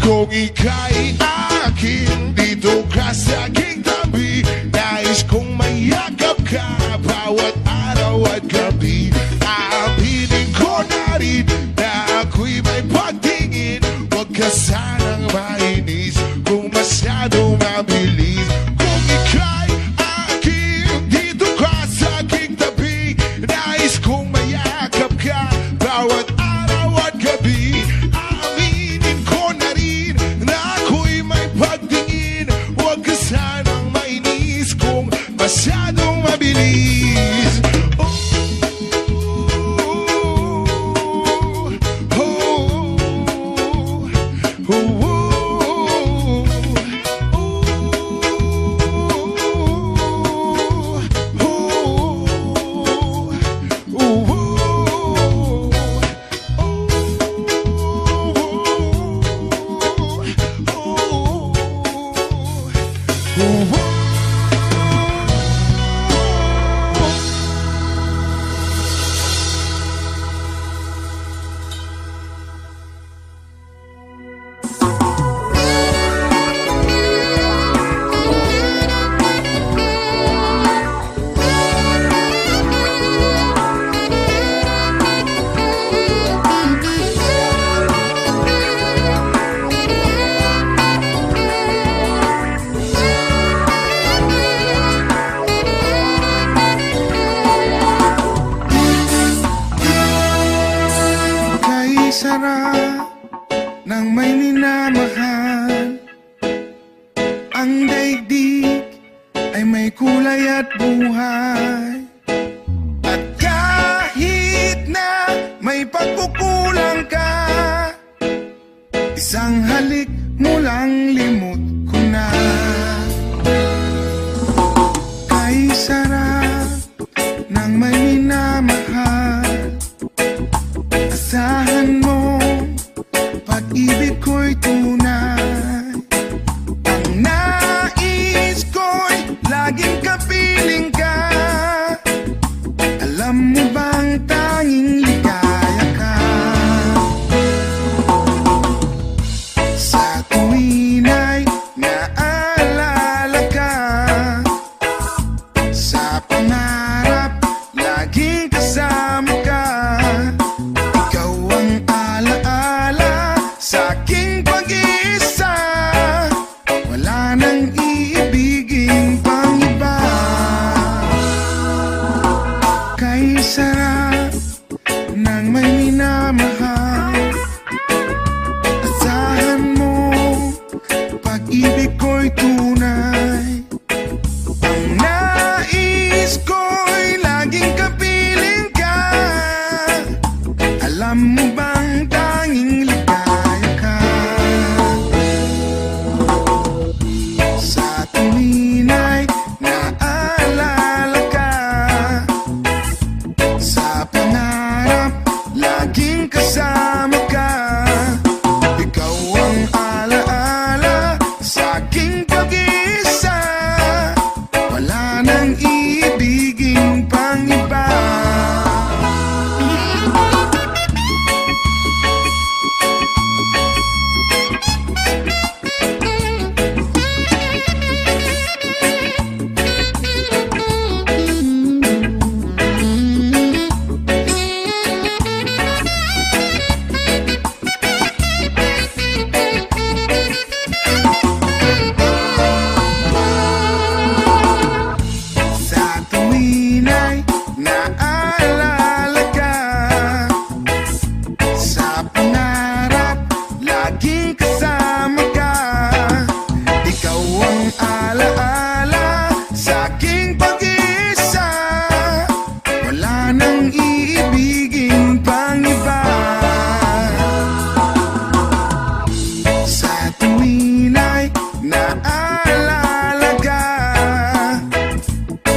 Kung ika'y akin, dito ka sa aking tabi, nais kong mayakap ka bawat araw at gabi. Aaminin ko na rin na ako'y may pagtingin. Huwag ka sanang mainis kung masyadong mabilis. Kung ika'y akin, dito ka sa aking tabi, nais kong mayakap ka bawat araw at gabi. Aaminin ko na rin na ako'y may pagtingin. Huwag ka sanang mainis kung masyadong mabilis. Oh. sarap ng may minamahal. Ang daigdig ay may kulay at buhay. At kahit na may pagkukulang ka, isang halik mo lang limot ko na. Kay sarap ng may minamahal, asahan mo pag-ibig ko'y tunay. Ang nais ko'y laging kapiling ka. Alam mo bang tanging ligaya ka sa tuwin ay naalala ka. Sa pangarap laging kasama ka. Ikaw ang alaala sa aking pag-iisa. Wala nang iibigin pang iba. Kay sarap ng may minamahal, asahan mo pag-ibig ko'y tunay. Ang nais ko'y laging kapiling ka. Alam mo bang tanging ligaya ka sa tuwin ay naalala ka. Sa pangarap laging kasama ka. Ikaw ang alaala sa aking pag-iisa. Wala nang iibigin pang iba. Sa tuwin ay naalala ka. Sa pangarap laging kasama ka. Ikaw ang alaala sa aking pag-iisa. Wala nang iibigin pang iba. Sa tuwin ay naalala ka.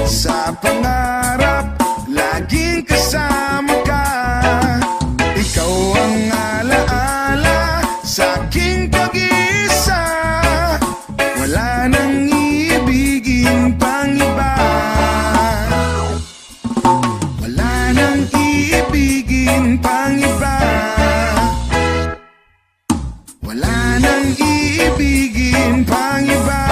Sa pangarap laging kasama ka. Ikaw ang alaala sa aking pag-iisa. Wala nang iibigin pang iba. Wala nang iibigin pang iba. Wala nang iibigin pang iba.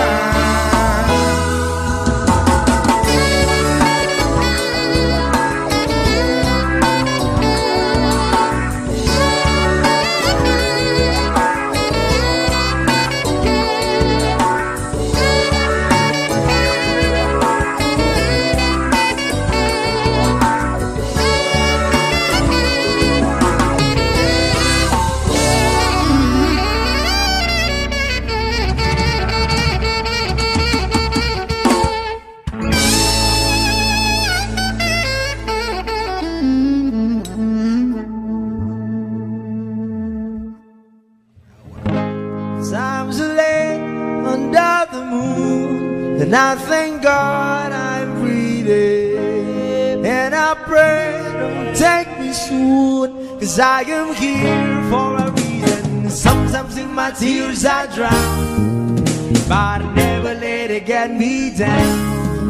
Times late under the moon, and I thank God I'm breathing. And I pray don't take me soon, 'cause I am here for a reason. Sometimes in my tears I drown, but never let it get me down.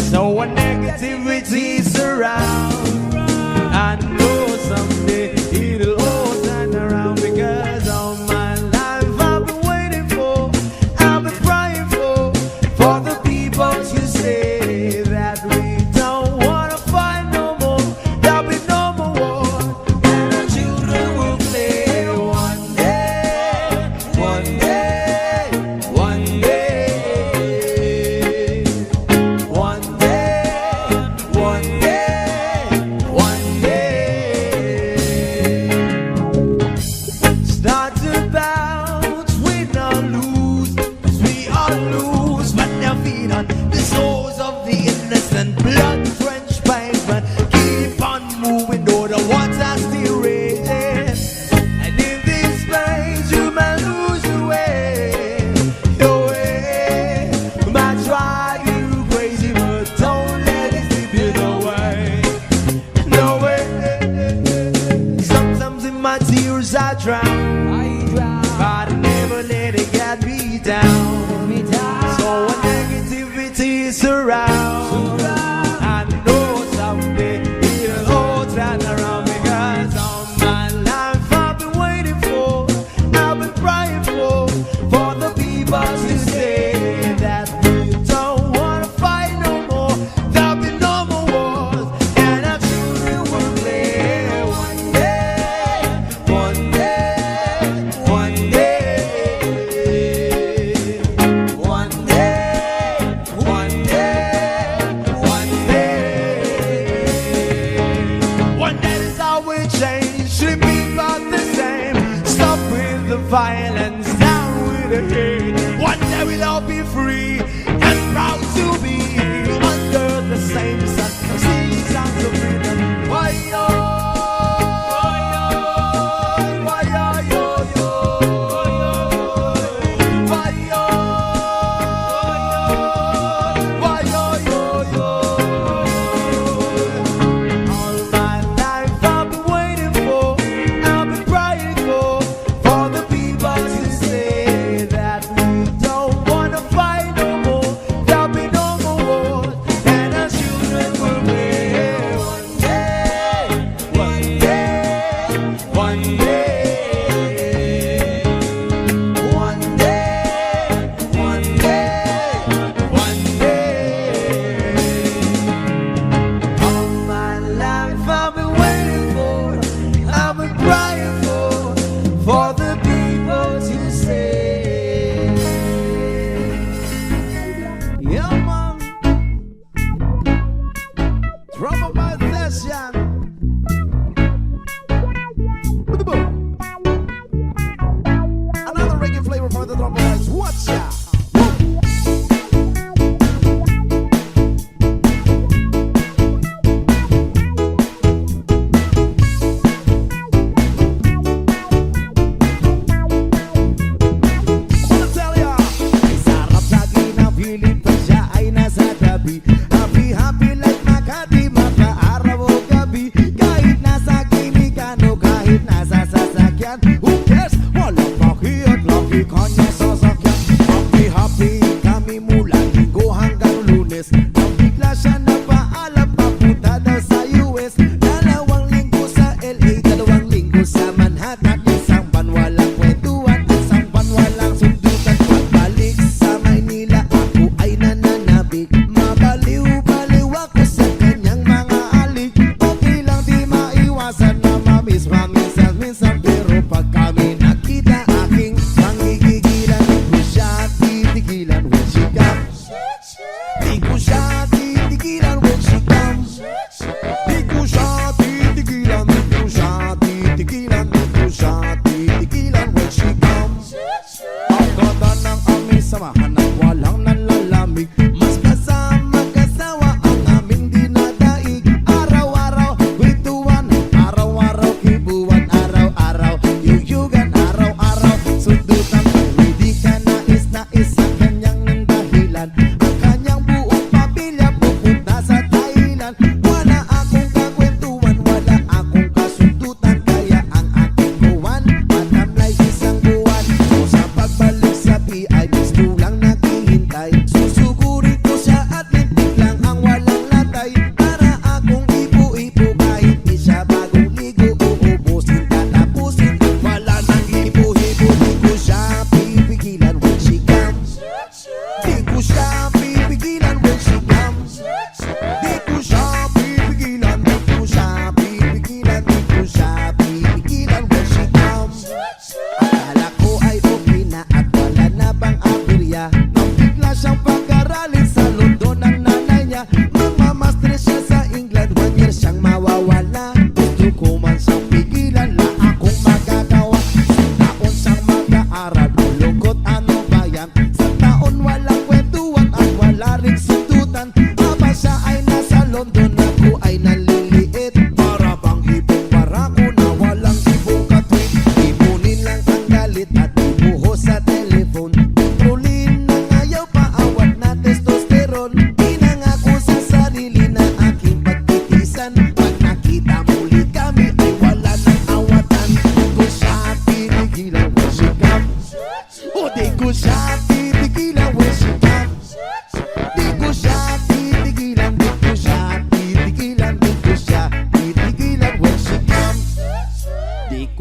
So when negativity surround, I know someday it'll all turn around. Because all my life I've been waiting for, I've been praying for the people to say that we don't wanna fight no more. There'll be no more war, and our children will play one day, one day, one day, one day, one day. my tears I drown, but I never let it get me down. So when negativity surrounds, I know someday it'll all turn around, because all my life I've been waiting for, I've been praying for the people to say that we don't wanna fight no more, there'll be no more wars, and our children will play one day, one day, one day, one day, one day, one day. One day this all will change, should be about the same. Stop with the violence, down with the hate. One day we'll all be free and proud to be under the same sun, singing songs of freedom. Why yo, why yo, why yo, why yo. All my life I've been waiting for, I've been praying for the people to say that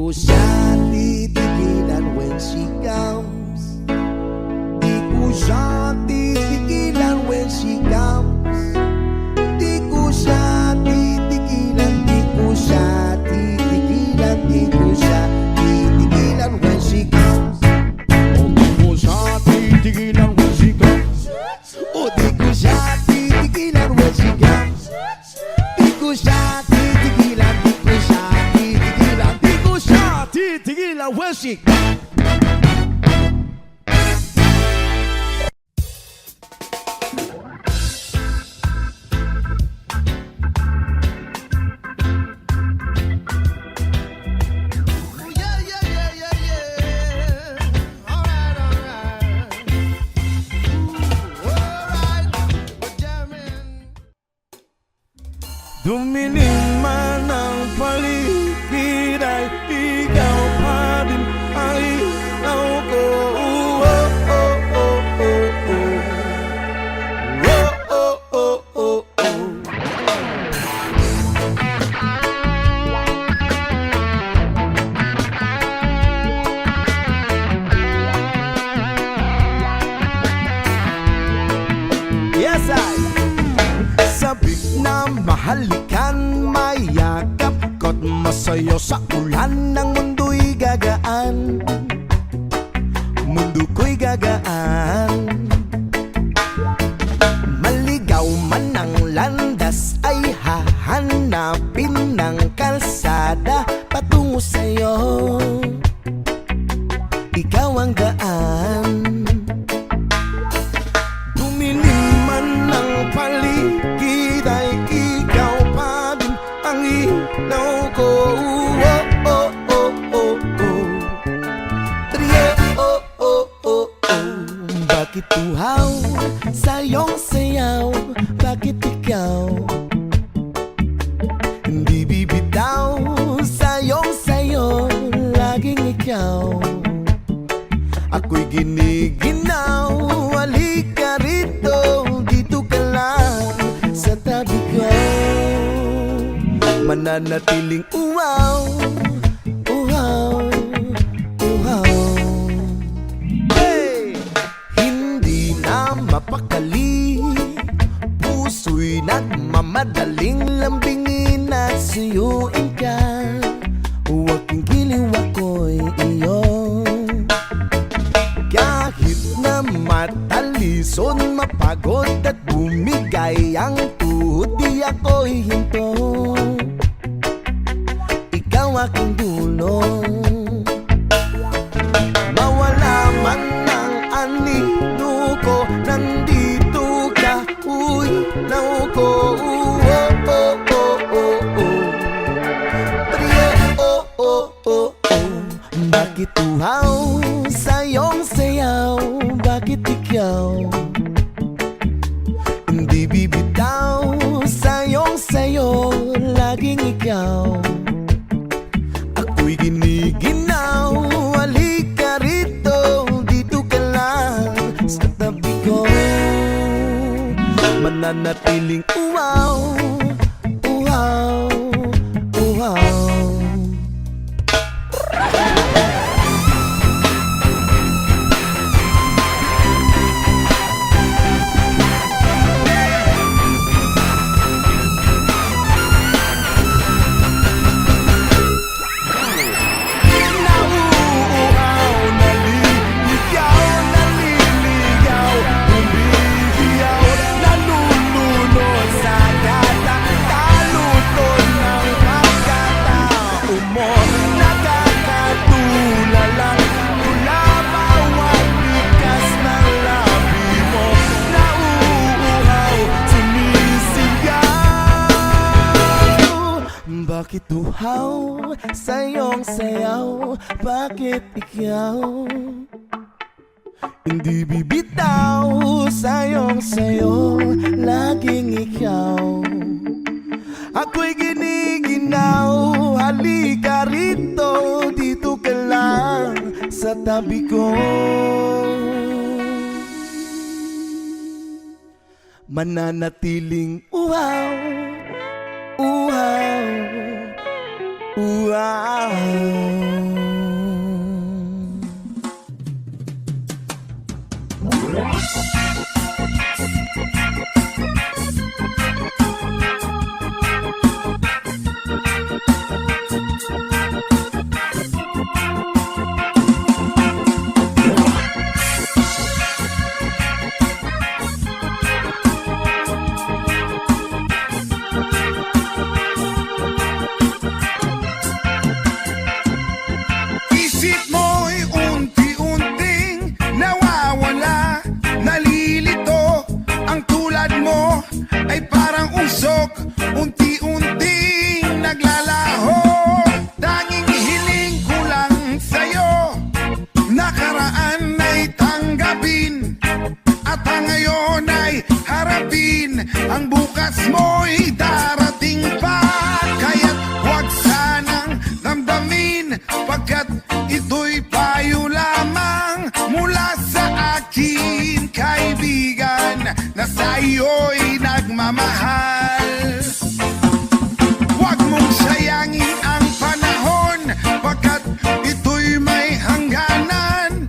ko siya titigilan when she comes. Di ko siya titigilan when she comes. Di ko siya titigilan, di ko siya titigilan, di ko siya titigilan when she comes. Oh, di ko siya titigilan when she comes. Oh, di ko siya titigilan when she comes. Di ko siya titigilan, di ko siya titigilan, di ko siya titigilan when she comes. Dumilim man ang paligid ay ikaw pa din ang ilaw ko. Oh, oh, oh, oh, oh. Oh, oh, oh, oh, oh. Yes, sabik na mahalikan, mayakap ko't masayo sa ulan ng mundo'y gagaan. Mundo ko'y gagaan. Maligaw man ang landas ay hahanapin ng kalsada patungo sa'yo. Ikaw ang gaan. Dumilim man ang paligid ay ikaw pa din ang ilaw ko. Oh, oh, oh, oh, oh. Trio, oh, oh, oh, oh. Bakit tuhaw sa iyong sayaw? Bakit ikaw hindi bibitaw sa iyong sayo? Laging ikaw ako'y giniginaw. Halika rito, dito ka lang sa tabi ko. Mananatiling uhaw, uhaw, uhaw. Hey! Hindi na mapakali, puso'y nagmamadaling lambingin at suyuin ka. Huwag kang giliw, ako'y iyo. Kahit na matalison, mapagod at bumigay ang tuhod, di ako'y hinto. Ikaw aking dulong. Mawala man ang anino ko, nandito ka, uy, naw ko. Oh, oh, oh, oh, oh. Trio, oh, oh, oh, oh. Bakit uhaw sa iyong sayaw? Bakit ikaw hindi bibitaw sa iyong sayo? Laging ikaw ako'y giniginaw. Halika rito, dito ka lang sa tabi ko. Mananatiling uhaw, uhaw, uhaw. Bakit uhaw sa iyong sayaw? Bakit ikaw hindi bibitaw sa iyong sayo? Laging ikaw ako'y giniginaw. Halika rito, dito ka lang sa tabi ko. Mananatiling uhaw, uhaw, uhaw. oras mo'y darating pa, kaya't huwag sanang damdamin, pagkat ito'y payo lamang mula sa akin, kaibigan, na sa'yo'y nagmamahal. Huwag mong sayangin ang panahon, pagkat ito'y may hangganan.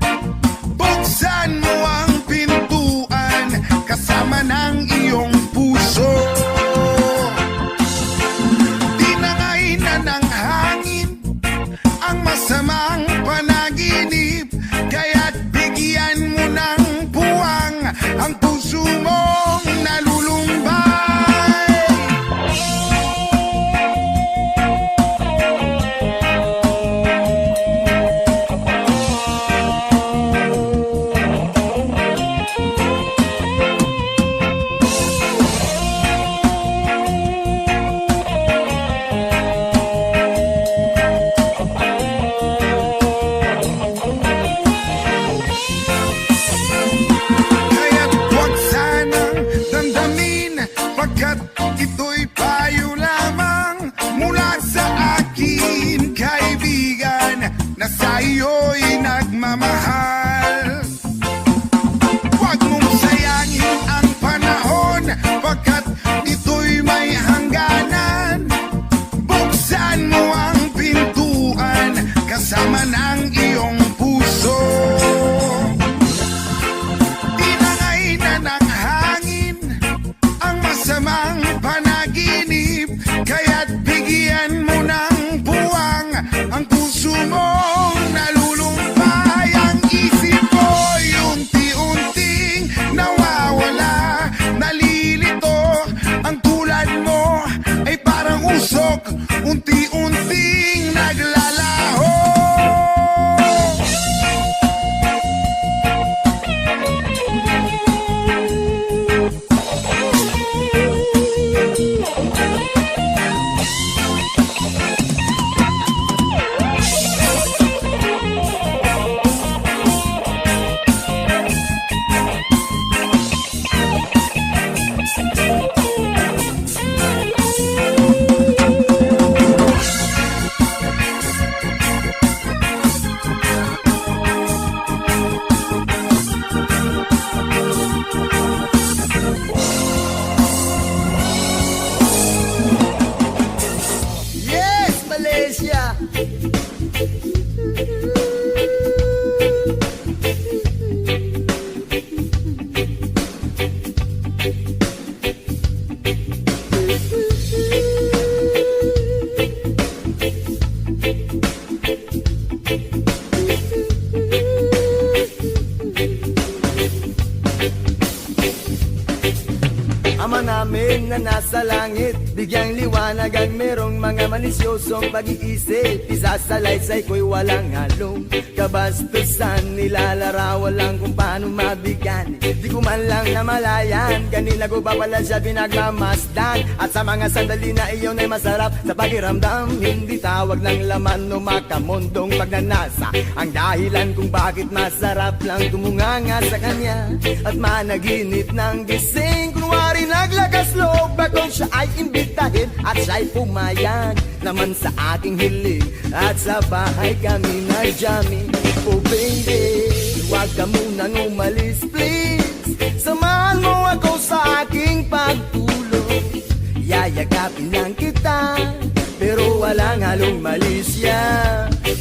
Buksan mo ang pintuan kasama ng iyong puso. Tinangay na ng hangin ang masamang panaginip, kaya't bigyan mo ng puwang ang puso mong nalulumbay. Kaya't huwag sanang damdamin, pagkat ito'y payo lamang mula sa akin, kaibigan, na sa'yo'y nagmamahal. Huwag mong sayangin ang panahon, pagkat ito'y may hangganan. Buksan mo ang pintuan kasama ng iyong puso. Tinangay na ng hangin ang masamang panaginip, kaya't bigyan mo ng puwang ang puso mong nalulumbay. Ang isip ko'y unti-unting nawawala, nalilito. Ang tulad mo ay parang usok, unti-unting naglalaho. Yes, Malaysia! Ama namin na nasa langit, bigyang liwanag ang merong mga malisyosong pag-iisip. Isasalaysay ko'y walang halong kabastusan, nilalarawan lang kung paano mabigyan. Di ko man lang namalayan, kanina ko pa pala siya pinagmamasdan. At sa mga sandali na iyon ay masarap sa pakiramdam, hindi tawag ng laman o makamundong pagnanasa ang dahilan kung bakit masarap lang tumunganga sa kanya at managinip ng gising. Kunwari naglakas loob akong siya ay imbitahin at siya'y pumayag naman sa aking hiling. At sa bahay kami nag-jamming. Oh baby, huwag ka munang umalis please, samahan mo ako sa aking pagtulog. Yayagapin lang kita pero walang halong malisya.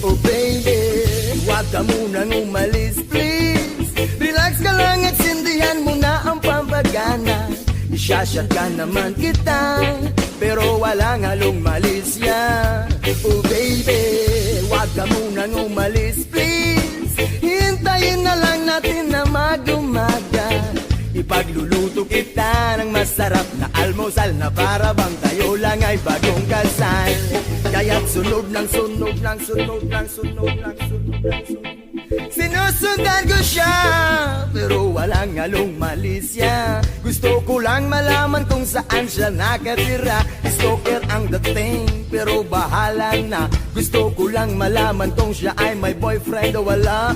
Oh baby, huwag ka munang umalis please, relax ka lang at sindihan mo na ang pampagana. Isyashot ka naman kita pero walang halong malisya. Oh baby, huwag ka munang umalis please, hintayin na lang natin na mag-umaga. Ipagluluto kita ng masarap na almusal na para bang tayo lang ay bagong kasal. Kaya't sunod ng sunod ng sunod ng sunod ng sunod ng sunod, sinusundan ko siya pero walang halong malisya. Gusto ko lang malaman kung saan siya nakatira. Stalker ang dating pero bahala na. Gusto ko lang malaman kung siya ay may boyfriend o wala.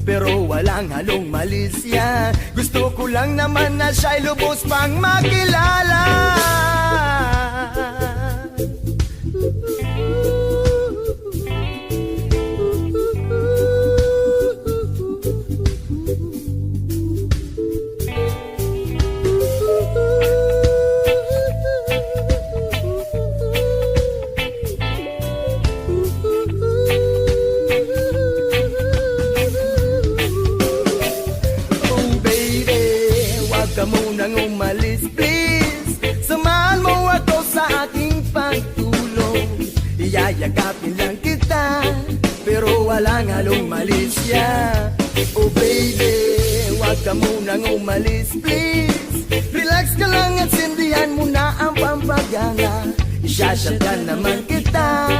pero walang halong malisya. Gusto ko lang naman na siya'y lubos pang makilala. Ka munang umalis, please. Samahan mo ako sa aking pagtulong. Iyayakapin lang kita, pero walang halong malisya. Oh baby, wag ka munang umalis, please. Relax ka lang at sindihan mo na ang pampagana. Isyasyagan naman kita,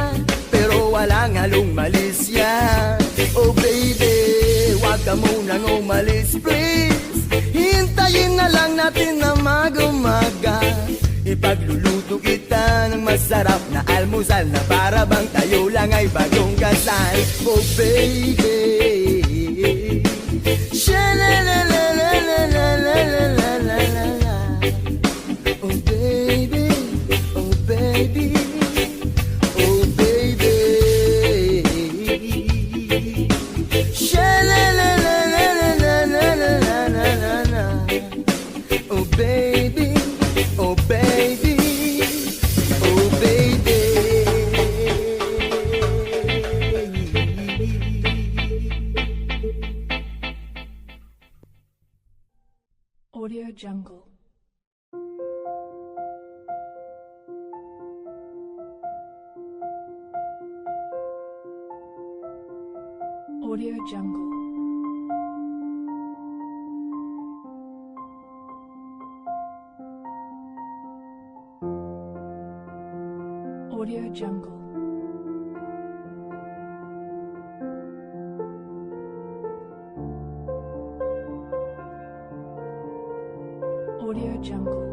pero walang halong malisya. Oh baby, wag ka munang umalis, please. Hintayin na lang natin na mag-umaga. Ipagluluto kita ng masarap na almusal, na para bang tayo lang ay bagong kasal. Oh baby, sha-la-la-la-la-la-la-la-la-la. Oh baby, oh baby, oh baby, sha-la-la-la-la-la-la-la-la-la. Oh baby, oh baby, oh baby. Audio Jungle. Audio Jungle. Audio Jungle. Audio Jungle.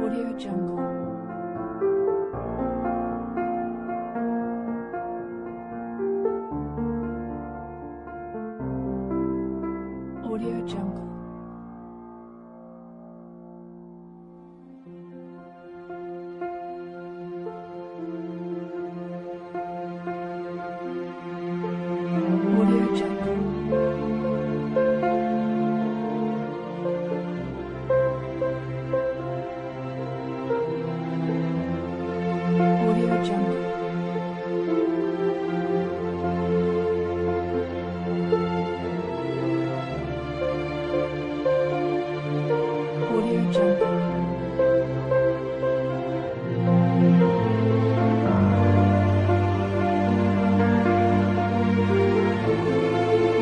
Audio Jungle. Audio Jungle. Audio Jungle. Audio Jungle. Audio Jungle. Audio Jungle.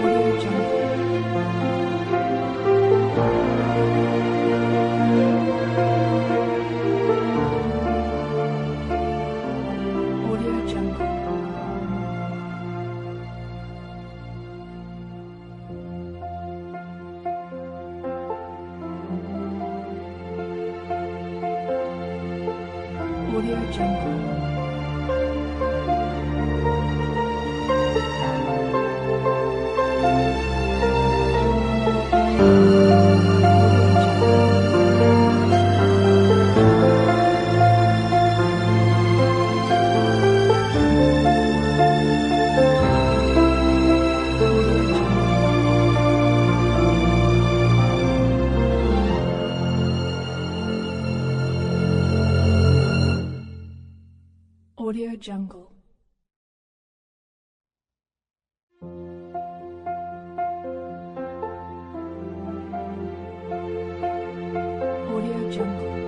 Audio Jungle. Audio Jungle. Audio Jungle. Audio Jungle.